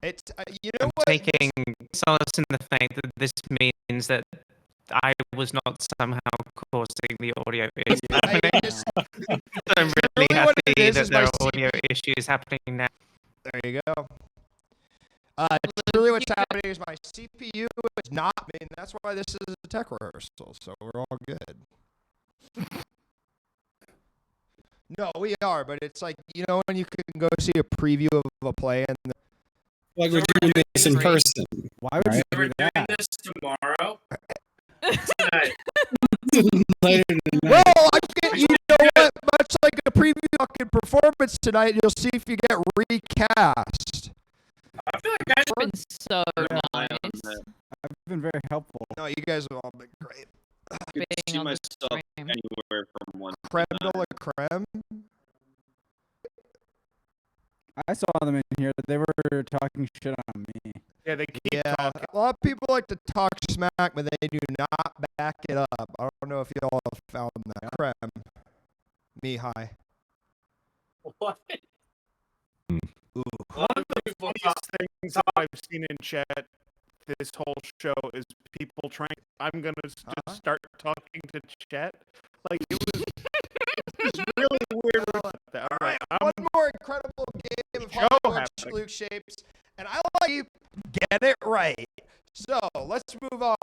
It's you know I'm what? taking solace in the fact that this means that I was not somehow causing the audio issues I happening. just, So I'm really really what it happy is that there my are audio issues happening now. there you go. Really what's happening is my CPU is not. I mean, that's why this is a tech rehearsal, so we're all good. No, we are, but it's like, you know, when you can go see a preview of a play and Like we're doing this in person. Why would Right. you we're do doing that? this tomorrow. Tonight. Later tonight. well, I get, you know what? Much like a preview fucking performance tonight, you'll see if you get recast. I feel like It's been so Rely on nice that. I've been very helpful. No, you guys have all been great. I could being see on the myself stream. anywhere from one. Creme de la creme. I saw them in here. They were talking shit on me. yeah, they keep Yeah, talking. a lot of people like to talk smack, but they do not back it up. I don't know if y'all have found that. Creme. Me high. what? Ooh. A lot of people talk. Funniest things that I've seen in chat this whole show is people trying. I'm gonna just start talking to chat. Like it was, it was really weird. About that. All right, One more incredible game of Show Hollyluke happening. Shapes, and I like you get it right. So let's move on.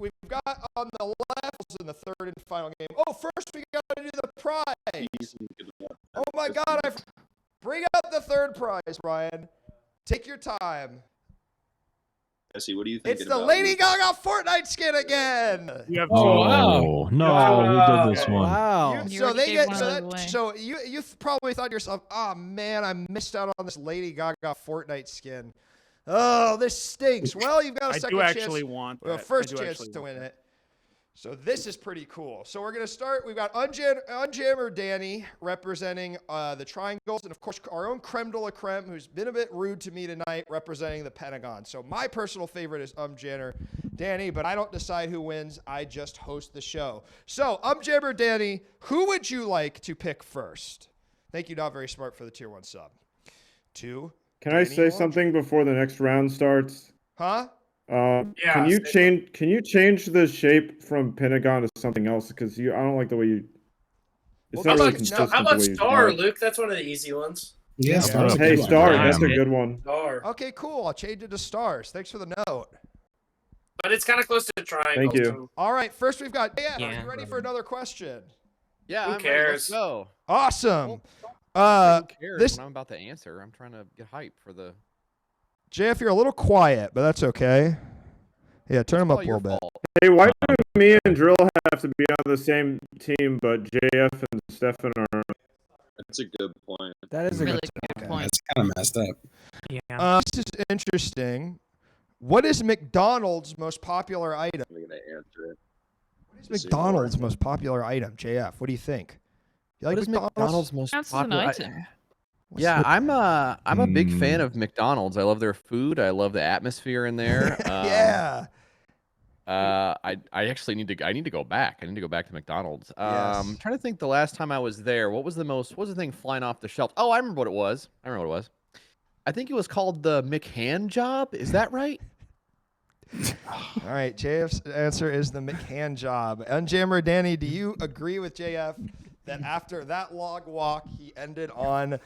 We've got on the left in the third and final game. Oh, first we got to do the prize. Oh my God! Bring up the third prize, Ryan. Take your time. Jesse, what do you think? It's the Lady Gaga Fortnite skin again. You have Oh, no, who did this one? Wow. You So already they gave get one so of that those away. so you probably thought to yourself, oh man, I missed out on this Lady Gaga Fortnite skin. Oh, this stinks. Well, you've got a I second do chance. actually want. Well, that. I first do chance actually to want win that. it. So this is pretty cool. So we're gonna start. We've got Unjammer Danny representing the triangles, and of course our own Creme de la Creme, who's been a bit rude to me tonight, representing the Pentagon. So my personal favorite is Unjammer Danny, but I don't decide who wins. I just host the show. So Unjammer Danny, who would you like to pick first? Thank you, Not Very Smart, for the tier 1 sub. 2. Can I Danny say Orange. something before the next round starts? Huh? Can Yeah, you say change? Can you change the shape from Pentagon to something else? Because I don't like the way you. It's Well, not how really about- consistent. How about the way you Star, draw it. Luke? That's one of the easy ones. Yeah, Star's a Hey, good one. Star, Yeah, that's a man. good one. Star. Okay, cool. I'll change it to stars. Thanks for the note. But it's kind of close to triangle. Thank you. so- All right, first we've got Dan. Are Yeah. you ready for another question? Yeah, Who I'm ready. Let's cares? go. Awesome. Who cares this- when I'm about to answer? I'm trying to get hype for the. JF, you're a little quiet, but that's okay. Yeah, turn him It's up all a your little bit. fault. Hey, why do me and Drill have to be on the same team, but JF and Stefan are. That's a good point. That is a Really good good point. point. That's kind of messed up. Yeah. This is interesting. What is McDonald's most popular item? I'm gonna answer it. What is McDonald's most popular item? JF, what do you think? You like What is McDonald's most Counts as an popular? item. Yeah, I'm a big fan Mm. of McDonald's. I love their food. I love the atmosphere in there. Yeah. I actually need to go back. I need to go back to McDonald's. Yes. I'm trying to think the last time I was there. What was the thing flying off the shelf? Oh, I remember what it was. I think it was called the McHand job. Is that right? All right, JF's answer is the McHand job. Unjammer Danny, do you agree with JF that after that log walk, he ended on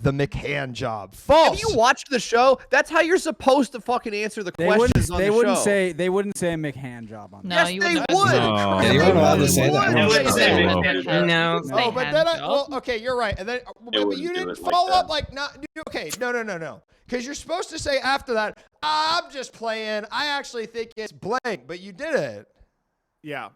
the McHand job? False. Have you watched the show? That's how you're supposed to fucking answer the questions on the show. They wouldn't say McHand job on that. No, Yes, you they wouldn't. would. No. Yeah, you weren't allowed to say that. They wouldn't say Hello. McHand. No. Oh, but then well, okay, you're right. And then, but wouldn't you do didn't it like follow that. up like not. Okay, no. Because you're supposed to say after that, I'm just playing. I actually think it's blank, but you did it. Yeah.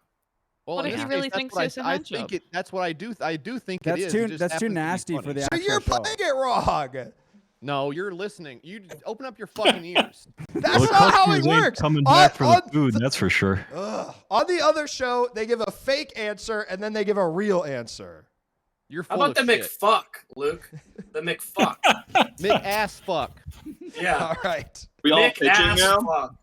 Well, What in if this he really case, that's thinks what it's a I hand think job? that's what I do. I do think That's it is. too It just that's too happens to be nasty funny. for the So actual you're show. playing it wrong. No, you're listening. You open up your fucking ears. That's Well, the not how it customers ain't works. coming back for the food, that's for sure. On the other show, they give a fake answer and then they give a real answer. You're How full about of the shit. McFuck, Luke? The McFuck. Mc-ass fuck. Yeah. All right. We all Mick pitching ass now? fuck.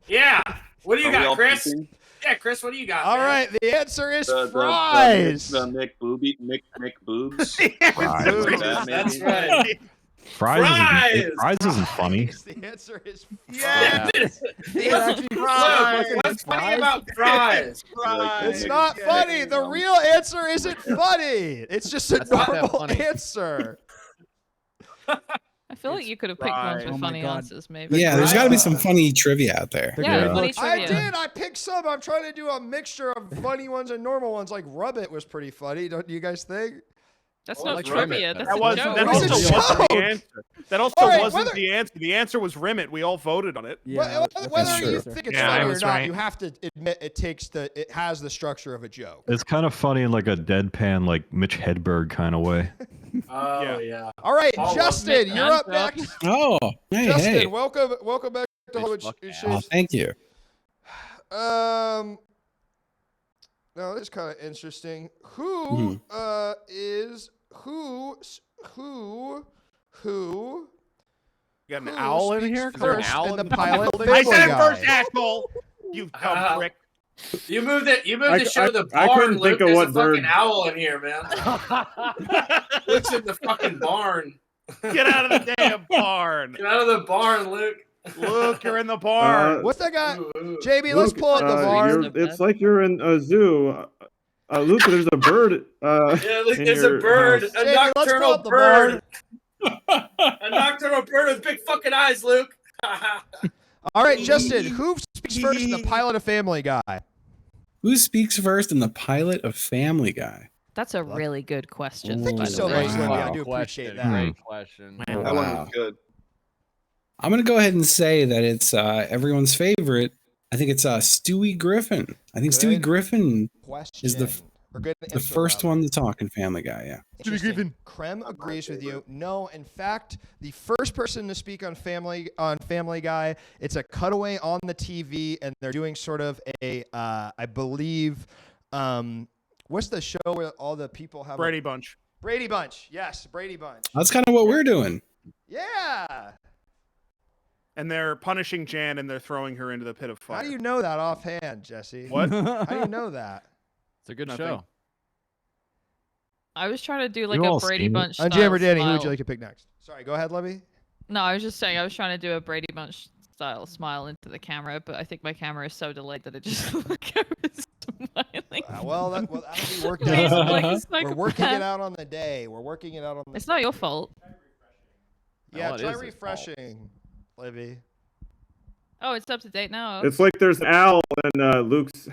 Yeah. What do you Are we got, all Chris? pitching? Yeah, Chris, what do you got? All man? right. The answer is The fries. Mick boobs. Fries. Like that, That's maybe? right. Fries isn't funny. The answer is Yeah. fries. What's funny about fries? It's not funny. The real answer isn't funny. It's just a That's not that normal funny. answer. I feel like you could have picked ones Oh with my funny God. answers, maybe. Yeah, there's got to be some funny trivia out there. Yeah, Yeah. funny I trivia. did. I picked some. I'm trying to do a mixture of funny ones and normal ones. Like Rubbit was pretty funny. Don't you guys think? That's Oh, not like trivia. Rimmit. That's That a was joke. that It's a also wasn't joke. the answer. That also All right, wasn't whether- the answer. The answer was Rimmit. We all voted on it. Yeah, Whether true. you think it's Yeah, I funny or was not, right. you have to admit it has the structure of a joke. It's kind of funny in like a deadpan, like Mitch Hedberg kind of way. Oh, yeah. All right, All of Justin, it, you're man. up next. Oh, hey, Justin, hey. welcome back to Hollywood fuck Shapes. Oh, thank you. No, this is kind of interesting. Who You got an who owl in speaks here? first owl in in the the pilot? I Family said it Guy? first, asshole. You dumb prick. You moved it. You moved I- the show to the I barn, couldn't Luke. think of There's what a fucking bird. owl in here, man. Luke's in the fucking barn. Get out of the damn barn. Get out of the barn, Luke. Look, you're in the barn. What's that guy? Ooh, ooh. JB, let's Luke, pull up the barn. It's like you're in a zoo. Luke, there's a bird. Yeah, look, in there's a your bird, house. a Jamie, let's pull nocturnal up the bird, a nocturnal bird with big fucking eyes, Luke. All right, Justin, who speaks first in the pilot of Family Guy? Who speaks first in the pilot of Family Guy? That's a really good question. Thank by you the so way. much, Libby. I Wow, do question. appreciate that. Great question. That Wow. one was good. I'm going to go ahead and say that it's everyone's favorite. I think it's Stewie Griffin. I think Stewie Good Griffin Question. is Or good the answer, first rather. one to talk in Family Guy, yeah. Interesting. Krem agrees with you. No, in fact, the first person to speak on Family Guy, it's a cutaway on the TV, and they're doing sort of a, I believe, what's the show where all the people have Brady Bunch. Brady Bunch. Yes, Brady Bunch. That's kind of what we're doing. Yeah. And they're punishing Jan and they're throwing her into the pit of fire. How do you know that offhand, Jesse? What? How do you know that? It's a good Nothing. show. I was trying to do like You a all Brady seen it. Bunch. Jammer style Danny, who would smile. you like to pick next? Sorry, go ahead, Levy. No, I was just saying I was trying to do a Brady Bunch style smile into the camera, but I think my camera is so delayed that it just looked like I was smiling. That'll be working. Amazing, like a We're working it psychopath. out on the day. We're working it out on the It's not your fault. Yeah, No, it try is his fault. refreshing, Libby. Oh, it's up to date now. It's like there's an owl in Luke's.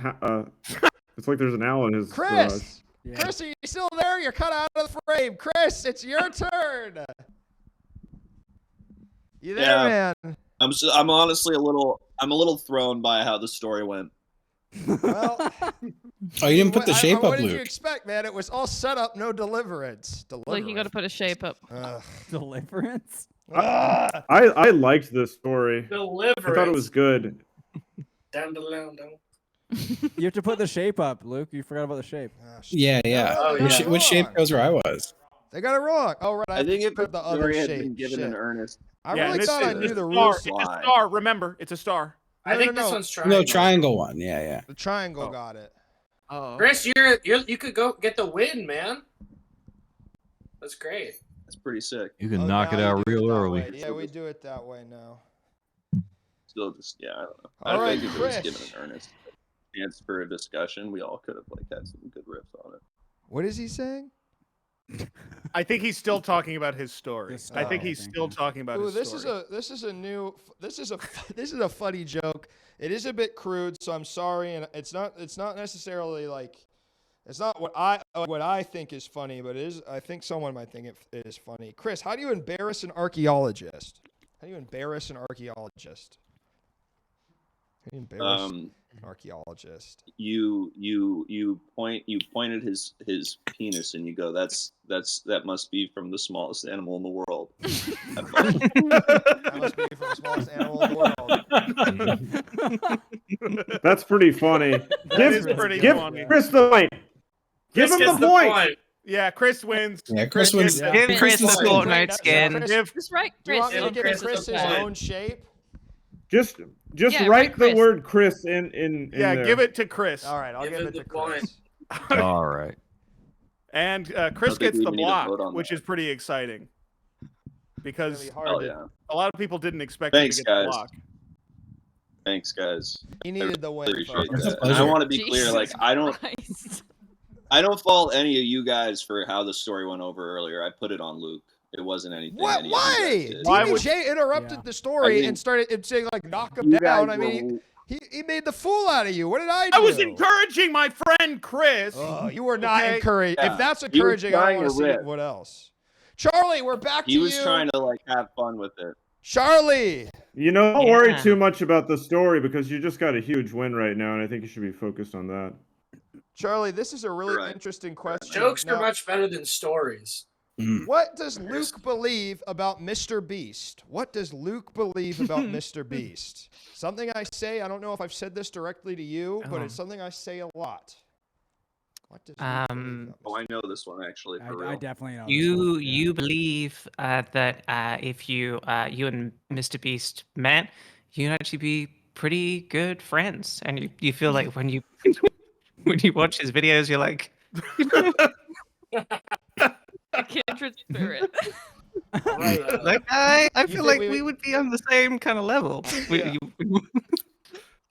It's like there's an owl in his garage. Chris! Chris, are you still there? You're cut out of the frame. Chris, it's your turn. You there, Yeah. man? I'm honestly a little thrown by how the story went. Well, Oh, you didn't put the shape what up, did you Luke. expect, man? It was all set up, no deliverance. Like you got to put a shape up. Deliverance. I liked this story. Deliverance. I thought it was good. Down, down, down, down. You have to put the shape up, Luke. You forgot about the shape. Yeah, yeah. Oh, Which, yeah. which shape goes where I was? They got it wrong. Oh, right. I think if put the the other story had shape. been given an Shit. earnest, I Yeah, really and thought I it's knew a the star. rules. It's a star. Remember, it's a star. I think this no. one's triangle. No, triangle one. Yeah, yeah. The triangle got it. Oh. Chris, you could go get the win, man. That's great. that's pretty sick. You can Oh, knock now it you out do real that early. way. Yeah, we do it that way now. Still, just I don't know. All I right, think if it was Chris. given an earnest chance for a discussion, we all could have had some good riffs on it. What is he saying? I think he's still talking about his story. His I think story, he's still talking about Ooh, his this story. is a funny joke. It is a bit crude, so I'm sorry, and it's not necessarily like it's not what I think is funny, but it is. I think someone might think it is funny. Chris, how do you embarrass an archaeologist? How do you embarrass an archaeologist? How do you embarrass an archaeologist? You pointed his penis and you go, that must be from the smallest animal in the world. That must be from the smallest animal in the world. That's pretty funny. Is pretty give funny. Chris the point. Give Chris him gets the point. Yeah, Chris wins. Yeah, Chris wins. Yeah. Give Chris the wins. Fortnite skin. Give Just right, Do you Chris. want me to give Chris Chris the his point. own shape? Just Yeah, write right, the Chris. word Chris in Yeah, there. give it to Chris. All right, I'll Give give him it to the point. Chris. All right. And I Chris think gets we the even need to block, vote on which that. is pretty exciting. It's Because gonna be hard Hell to- yeah. a lot of people didn't expect Thanks, him to get guys. the block. Thanks, guys. He needed the win. Appreciate folks. It's a that. And I pleasure. want to be clear, like Jesus Christ. I don't fault any of you guys for how the story went over earlier. I put it on Luke. It wasn't anything. What? any of you guys Why? did. Why would- DBJ interrupted Yeah. the story I mean- and started saying like knock him You down. guys I mean, were- he made the fool out of you. What did I do? I was encouraging my friend Chris. Oh, you were not Okay. encouraged. Yeah. If that's He was encouraging, I trying don't want to to see rip. what else. Charlie, we're back to He was you. trying to like have fun with it. Charlie. You know, don't worry Yeah. too much about the story because you just got a huge win right now, and I think you should be focused on that. Charlie, this is a really Right. interesting question. Jokes Now, are much better than stories. what does Luke believe about Mr. Beast? What does Luke believe about Mr. Beast? Something I say, I don't know if I've said this directly to you, but it's something I say a lot. What does Luke believe about Oh, I know this one actually for I real. definitely know. this You one, yeah. you believe that if you and Mr. Beast met, you'd actually be pretty good friends, and you feel like when you when you watch his videos, you're like, A kindred spirit. like I You feel think like we would be on the same kind of level. Yeah.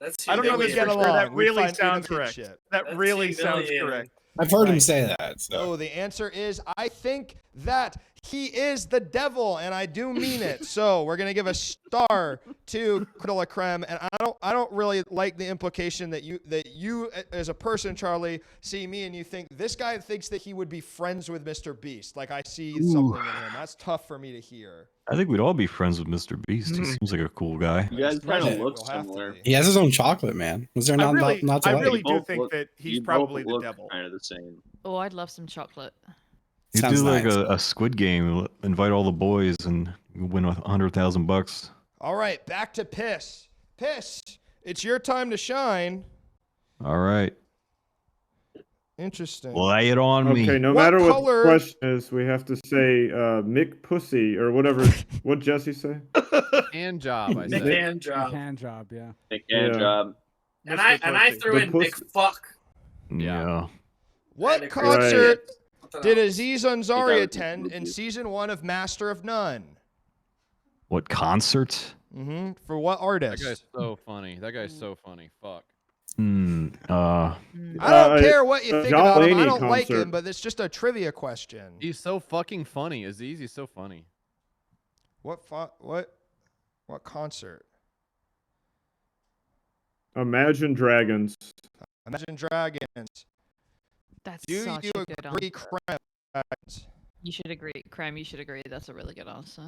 That's I don't know if we it's get for sure. along. That We really find sounds intimate correct. shit. That That's really sounds humiliating. correct. I've heard him Right. say that. So. Oh, the answer is I think that he is the devil, and I do mean it. So we're gonna give a star to Critical Creme, and I don't really like the implication that you as a person, Charlie, see me and you think this guy thinks that he would be friends with Mr. Beast. Like I see something in him. That's tough for me to hear. I think we'd all be friends with Mr. Beast. He seems like a cool guy. You guys kind Yeah, of look we'll have to similar. be. He has his own chocolate, man. Was there I not really, not to I like? really do both think look- that he's you probably both the look devil. kind of the same. Oh, I'd love some chocolate. You Sounds do like nice. a Squid Game, invite all the boys, and you win $100,000. All right, back to Piss. Piss, it's your time to shine. All right, Interesting. lay it on me. Okay, no What matter color- what the question is, we have to say Mick Pussy or whatever. What Jesse say? Hand job, I Big said. hand job. Hand job, yeah. Big hand Yeah. job. And Mr. I Pussy. threw The in big pussy. fuck. Yeah. What Right. concert Something did else. Aziz Think I Ansari would attend in include season 1 of Master of None? What concert? For what That artist? guy's so funny. That guy's so funny. Fuck. I don't care what you think John about him. I Mulaney don't like concert. him, but it's just a trivia question. He's so fucking funny. Aziz, he's so funny. What concert? Imagine Dragons. Imagine Dragons. That's Do such you a good agree, answer. Krem? You should agree. Creme, you should agree. That's a really good answer.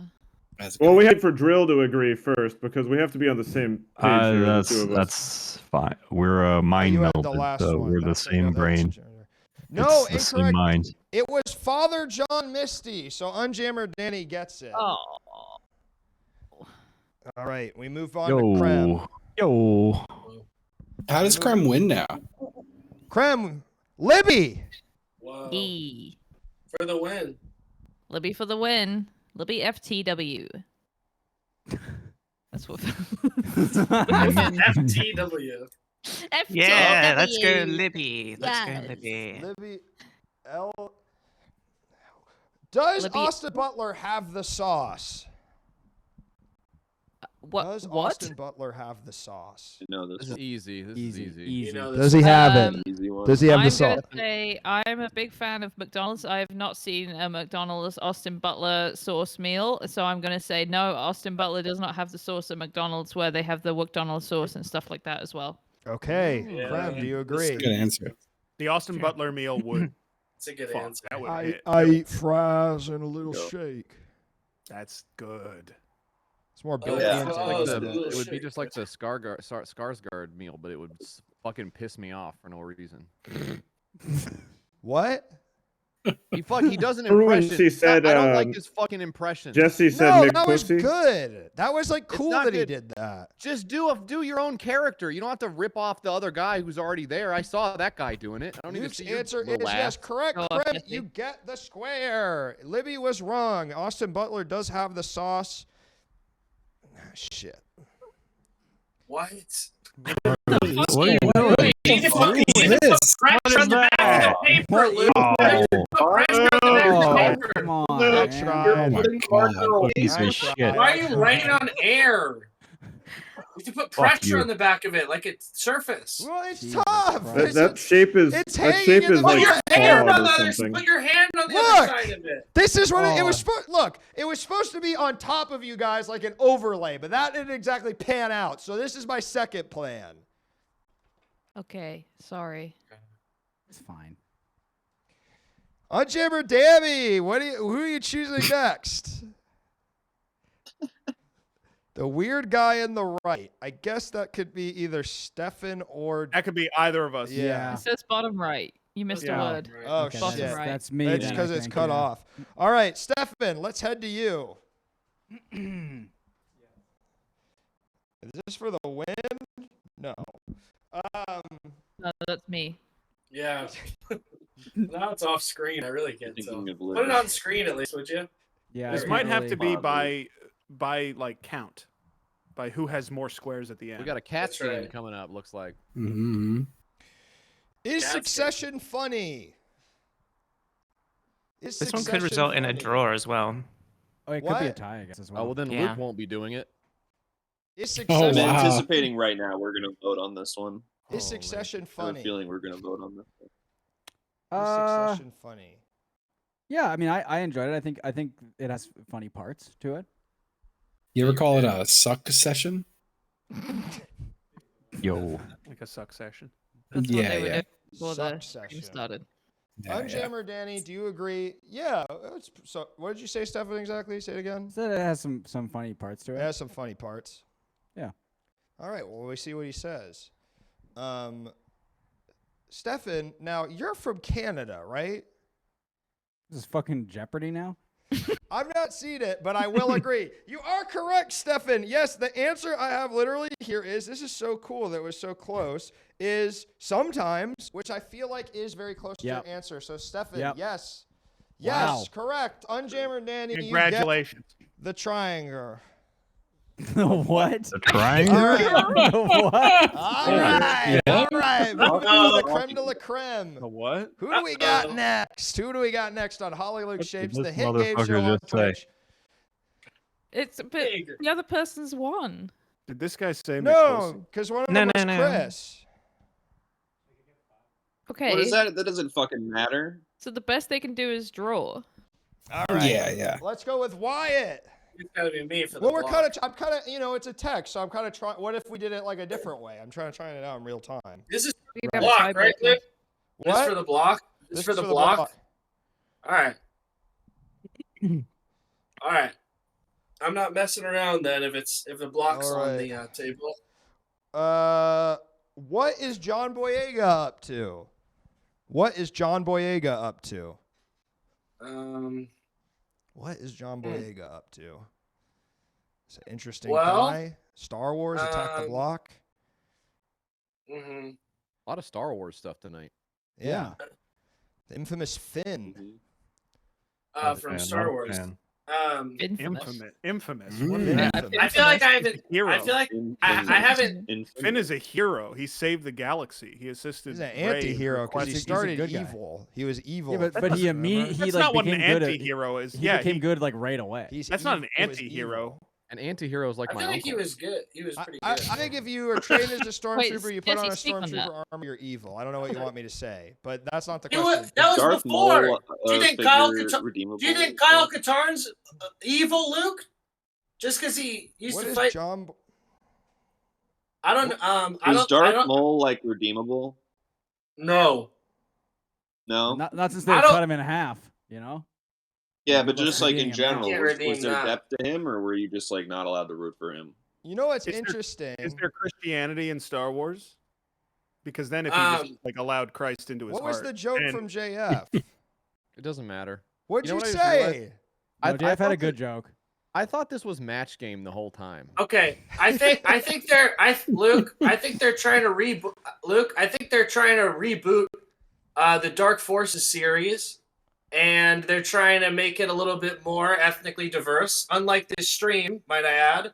Well, we had for Drill to agree first because we have to be on the same page here. The two of us. That's fine. We're mind you had the melded, last so one. we're the That's like, same that's brain. No, it's the incorrect. same mind. It was Father John Misty, so Unjammer Danny gets it. Oh. All right, we move on to Krem. Yo. How does Krem win now? Krem, Libby. Whoa. E. For the win. Libby for the win. Libby FTW. That's what. FTW. FTW. Yeah, let's go Libby. Let's go Yes. Libby. Libby L. Does Libby- Austin Butler have the sauce? What? Does What? Austin Butler have the sauce? No, This this is one. easy. This Easy, is easy. easy. You know, Does he have it? Easy one. Does he have I'm the sauce? gonna say I'm a big fan of McDonald's. I have not seen a McDonald's Austin Butler sauce meal, so I'm gonna say no. Austin Butler does not have the sauce at McDonald's, where they have the McDonald's sauce and stuff like that as well. Okay, Yeah. Krem, do you agree? Good answer. The Austin Butler meal would. It's a good fuck, answer. that would I, hit. I eat fries and a little Go. shake. That's good. It's more Oh, built yeah. into Oh, it. so It little would be shake. just like the Skarsgård meal, but it would fucking piss me off for no reason. What? He does an Remember when impression. she said, I don't like his fucking impression. Jesse said No, Nick that was Pussy. good. That was like It's cool not that he good. did that. Just do your own character. You don't have to rip off the other guy who's already there. I saw that guy doing it. I don't need to Luke's see your answer is little yes, ass. correct. Go Krem, on, Jesse. you get the square. Libby was wrong. Austin Butler does have the sauce. Shit. What? What are you doing? You need to put, you need to put pressure on the back of the paper, Luke. Oh, Put pressure on the back of Oh, the paper. come on, I man. tried. Oh my piece I of shit. tried. Why are you writing on air? You have to put Fuck pressure you. on the back of it, like it's surface. Well, it's Jesus tough. Christ. It's That shape is it's that hanging shape in is the- Put like your hand flawed on the or other. something. Put your hand on the Look! other side of it. This is what it was Oh. supposed. Look, it was supposed to be on top of you guys like an overlay, but that didn't exactly pan out. So this is my second plan. Okay, sorry. It's fine. Unjammer Dammy, who are you choosing next? The weird guy in the right. I guess that could be either Stefan or. That could be either of us. Yeah. It says bottom right. You missed Yeah. a word. Oh Okay, Bottom shit! right. That's me. That's then, I because it's think, cut yeah. off. All right, Stefan, let's head to you. Is this for the win? No. No, that's me. Yeah. Now it's off screen. I really can't tell. Thinking of Put it Libby. on screen at least, would you? Yeah, This I might can't have really- to be Probably. by like count, by who has more squares at the end. We got a cat That's scene right. coming up. Looks like. Mm-hmm. Is That's Succession funny? Is This one could Succession result in a funny? draw as well. Oh, it could be a What? tie, I guess, as well. Oh well, then Yeah. Luke won't be doing it. Is Oh, Succession, I'm wow. anticipating right now we're gonna vote on this one. is Holy. Succession I have a funny? feeling we're gonna vote on this one. Is Succession funny? Yeah, I mean, I enjoyed it. I think it has funny parts to it. You ever call it a suck session? Yo. Like a succession. That's what Yeah, they were yeah. doing before the Succession. stream started. Yeah, yeah. Unjammer Danny, do you agree? Yeah. So, what did you say, Stefan? Exactly? Say it again. So it has some funny parts to It it. has some funny parts. Yeah. All right. Well, we see what he says. Stefan, now you're from Canada, right? This is fucking Jeopardy now. I've not seen it, but I will agree. You are correct, Stefan. Yes, the answer I have literally here is this is so cool that it was so close. Is sometimes, which I feel like is very close to Yep. your answer. So, Stefan, Yep. yes. Wow. Yes, correct. Unjammer Danny, Congratulations. you get the triangle. What? The triangle? All right. What? All right. All right. Moving to the Uh-oh. creme de la creme. The what? Who do we got next? Who do we got next on Hollyluke Shapes, this the hit game motherfucker show on just say? Twitch? It's but Big. the other person's won. Did this guy say No, because one of No, them was no, no. Chris. Okay. What is that? That doesn't fucking matter. So the best they can do is draw. All right. Yeah, yeah. Let's go with Wyatt. It's gotta be me for the Well, we're block. I'm kind of, it's a text, so I'm kind of trying. What if we did it like a different way? I'm trying it out in real time. This is We the have a block, right, tiebreaker. Luke? This What? for the block? This for is the block? All right. All right. I'm not messing around then if the block's All on right. the table. What is John Boyega up to? What is John Boyega up to? What is John Boyega up to? It's an interesting guy. Star Wars, Attack the Block. Mm-hmm. A lot of Star Wars stuff tonight. Yeah. The infamous Finn. From Star Wars. Infamous. I feel like I haven't. Hero. I feel like I haven't. Finn is a hero. He saved the galaxy. He assisted. He's an Rey anti-hero because he He's a started good guy. evil. He was evil. Yeah, but he That's like not what an became good. anti-hero is. He became good like right away. That's not an anti-hero. An anti-hero is like I my feel like uncle. he was good. He was pretty I good. think if you are trained as a stormtrooper, you put on a Jesse, speak on that. stormtrooper armor, you're evil. I don't know what you want me to say, but that's not the You question. what- that was Darth before. Maul, Do you think figure Kyle redeemable? Do you think Kyle Katarn's evil, Luke? Just because he used What to is fight? John? I don't. I Is don't. Darth I don't. Maul like redeemable? No. No. Not since they I don't- cut him in half. You know. Yeah, but People just like in redeeming him now. general, Can't was redeem there that. depth to him, or were you just like not allowed to root for him? You know what's Is there- interesting? Is there Christianity in Star Wars? Because then if he just like allowed Christ into his What heart. was the joke and- from JF? It doesn't matter. What'd You know you what I just realized? say? No, Jeff had a thought good that- joke. I thought this was match game the whole time. Okay. Luke. I think they're trying to reboot. Luke. I think they're trying to reboot the Dark Forces series, and they're trying to make it a little bit more ethnically diverse. Unlike this stream, might I add.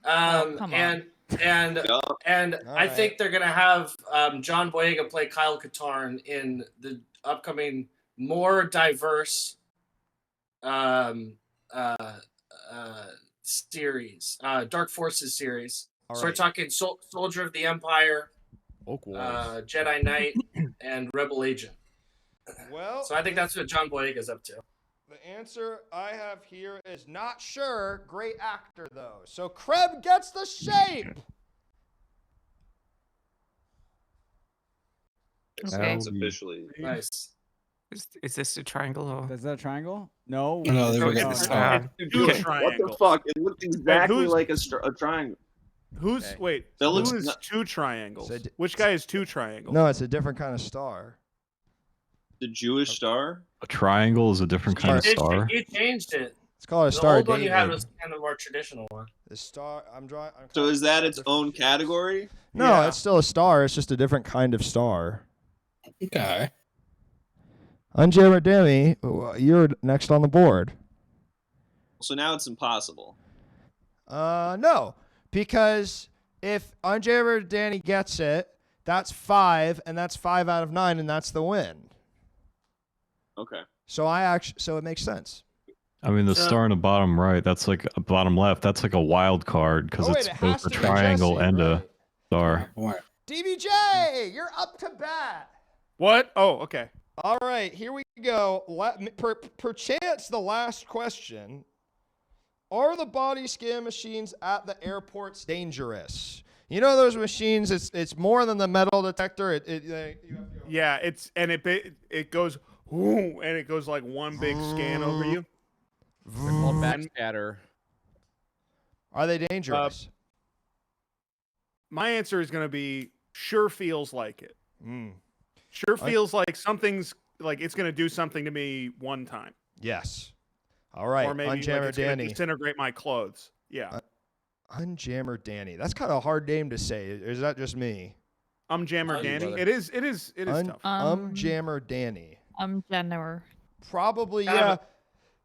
come on. And I think they're gonna have John Boyega play Kyle Katarn in the upcoming more diverse series, Dark Forces series. All So we're right. talking Soldier of the Empire, Oak Jedi Knight, and Rebel Agent. Well, So I think that's what John Boyega's up to. the answer I have here is not sure. Great actor though. So Kreb gets the shape. Okay. It's officially Nice. Is this a triangle or? Is that a triangle? No. No, they were getting it's- started. it's Two two triangles. what the triangles. fuck? It looked exactly who's- like a triangle. Who's Okay. wait? That Who looks is not- two triangles? So d- Which guy is two triangles? No, it's a different kind of star. The Jewish star. A triangle is a different kind of star. You changed it. It's called a The star. old one you had David. was kind of more traditional one. The star. I'm drawing. So is that its own category? No, Yeah. it's still a star. It's just a different kind of star. Okay. Unjammer Demi, you're next on the board. So now it's impossible. No, because if Unjammer Danny gets it, that's 5, and that's 5 out of 9, and that's the win. Okay. So so it makes sense. I mean, the So- star in the bottom right, that's like a bottom left. That's like a wild card because Oh, wait, it's it has both to a be triangle Jesse, and right. a star. Boy. DBJ, you're up to bat. What? Oh, okay. All right, here we go. Perchance the last question. Are the body scan machines at the airports dangerous? You know those machines, it's more than the metal detector. You have to go. Yeah, it goes whoo, and it goes like one big scan over you. They're called backscatter. Are they dangerous? My answer is going to be sure feels like it. Mm. Sure feels like something's like it's going to do something to me one time. Yes. All right, Or maybe like Unjammer it's going to Danny. disintegrate my clothes. Yeah. Unjammer Danny. That's kind of a hard name to say. Is that just me? Jammer Danny. brother. It is tough. Jammer Danny. Jenner. Probably, Kind yeah. of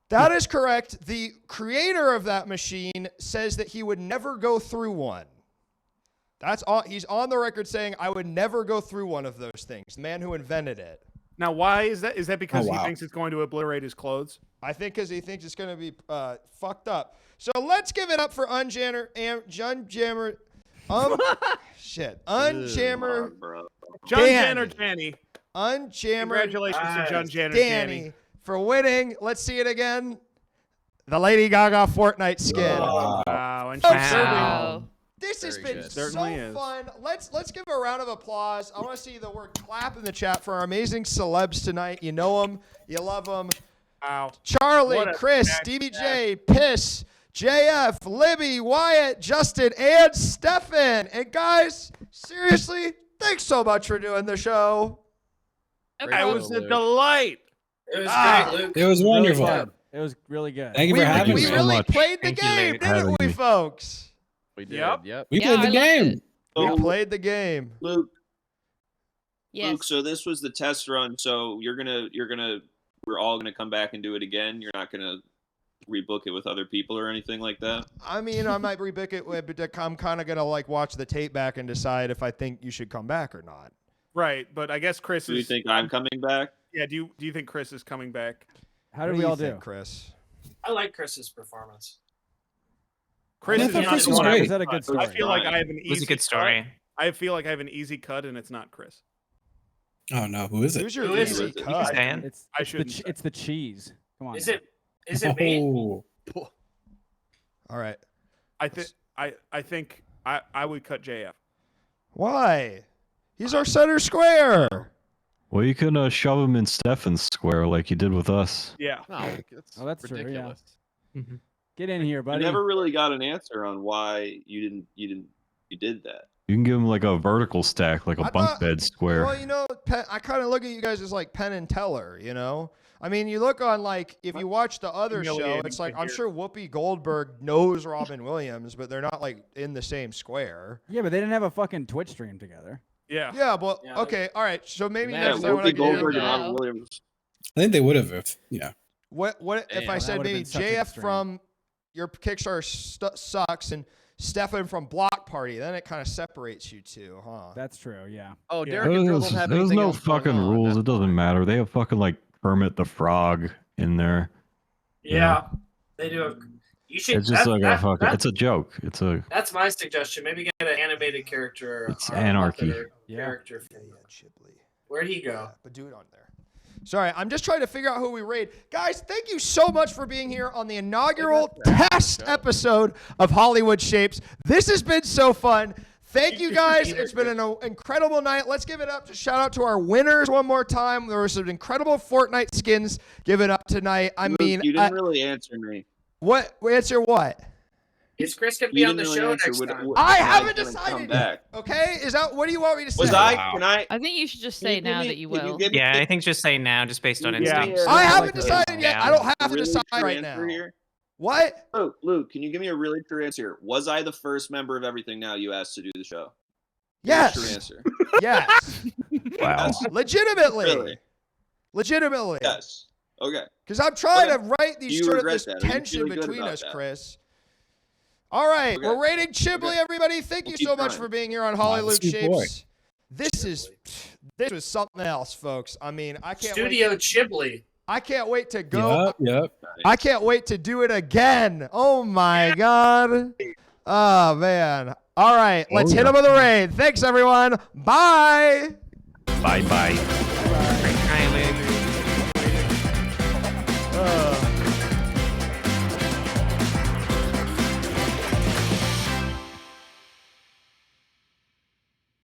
That is correct. The creator of that machine says that he would never go through one. That's all. He's on the record saying, I would never go through one of those things. The man who invented it. Now, why is that? Is that because wow. he thinks it's going to obliterate his clothes? I think because he thinks it's going to be fucked up. So let's give it up for Unjammer. Shit. Unjammer. Come on, bro. John Danny. Janner Danny. Unjammer Congratulations to John Janner Danny Danny. for winning. Let's see it again. The Lady Gaga Fortnite skin. Wow. And Oh, Janner sir. Wow. This has Very been good. so Certainly is. fun. Let's give a round of applause. I want to see the word clap in the chat for our amazing celebs tonight. You know them, you love them. Wow. Charlie, What a Chris, stacked DBJ, Piss, JF, Libby, Wyatt, Justin, and Stefan. And guys, seriously, thanks so much for doing the show. It was a delight. It was great, Luke. It was wonderful. Really good. It was really good. Thank you for having We me. really played the Thank you, game, Luke, didn't having we, me. folks? We did. Yep. Yep. We Yeah, played I the liked game. it. We So, played the game. Luke, Yes. Luke, so this was the test run. So we're all gonna come back and do it again. You're not gonna rebook it with other people or anything like that. I mean, I might rebook it, but I'm kind of gonna like watch the tape back and decide if I think you should come back or not. Right, but I guess Chris Do you is. think I'm coming back? Yeah. Do you think Chris is coming back? How What did we you all think, do? Chris? I like Chris's performance. Chris I is thought not Chris was the one. great. Was that a good I story? feel like I have an It was easy a good story. cut. I feel like I have an easy cut, and it's not Chris. Oh no, who is it? Who's your Who is easy it? cut? Stan? It's I it's the, shouldn't ch- say. it's the cheese. Come on. Is now. it? Is it me? Oh, All right. I think I would cut JF. Why? He's our center square. Well, you can shove him in Stefan's square like you did with us. Yeah. No, that's Oh, that's true, yeah. ridiculous. Get in here, I buddy. never really got an answer on why you did that. You can give him like a vertical stack, like a I bunk thought- bed square. Well, you know, I kind of look at you guys as like Penn and Teller, you know? I mean, you look on like, if you watch the other show, Humiliating it's like, I'm figure. sure Whoopi Goldberg knows Robin Williams, but they're not like in the same square. Yeah, but they didn't have a fucking Twitch stream together. Yeah. Yeah, but Yeah, okay, all right. So maybe Yeah, next Yeah, time what I Whoopi can do, Goldberg and Yeah. Robin Williams. I think they would have if what if I Damn, said that would've maybe been such an JF extreme. from your Kickstarter sucks and Stefan from Block Party, then it kind of separates you two, huh? That's true. Yeah. Oh, Yeah. Derek and Dribble have There's anything no else going fucking on. rules. That's It doesn't fine. matter. They have fucking like Kermit the Frog in there. Yeah, they do. You should. It's just like a fucking. that's, It's a joke. It's a. that's my suggestion. Maybe get an animated character. It's or a anarchy. Muppet or Yeah. Character. Yeah, Chibley. Where'd he go? Yeah, but do it on there. Sorry, I'm just trying to figure out who we raid. Guys, thank you so much for being here on the inaugural test episode of Hollywood Shapes. This has been so fun. Thank you guys. It's been an incredible night. Let's give it up. Just shout out to our winners one more time. There were some incredible Fortnite skins given up tonight. I Luke, mean, you didn't really answer me. what? Answer what? Is Chris gonna be You on the didn't show really answer next what- time? what- I when haven't gonna come decided back. yet. Okay, is that what do you want me to say? Was I? Can I? I think you should just Can you say give now me- that you can will. give me Yeah, I think just say now, just based on Yeah. instincts. I I haven't like that. decided yet. Yeah. I don't have a to really decide true right answer now. Here? What? Luke, can you give me a really true answer here? Was I the first member of Everything Now you asked to do the show? Give me a True Yes. answer. Yes. Wow. Legitimately. Really? Legitimately. Yes. Okay. Because I'm trying Okay. to write Do these you sort of regret this that? Are you tension feeling good between about us, that? Chris. All right, Okay. we're rating Chibley, Okay. everybody. Thank We'll you keep so much trying. for being here on Wow, Hollyluke sweet boy. Shapes. This was something else, folks. I mean, I can't Studio wait. Chibley. I can't wait to go. Yep. I can't wait to do it again. Oh my god. Oh man. All right, let's hit yeah. him with a raid. Thanks everyone. Bye. Bye bye.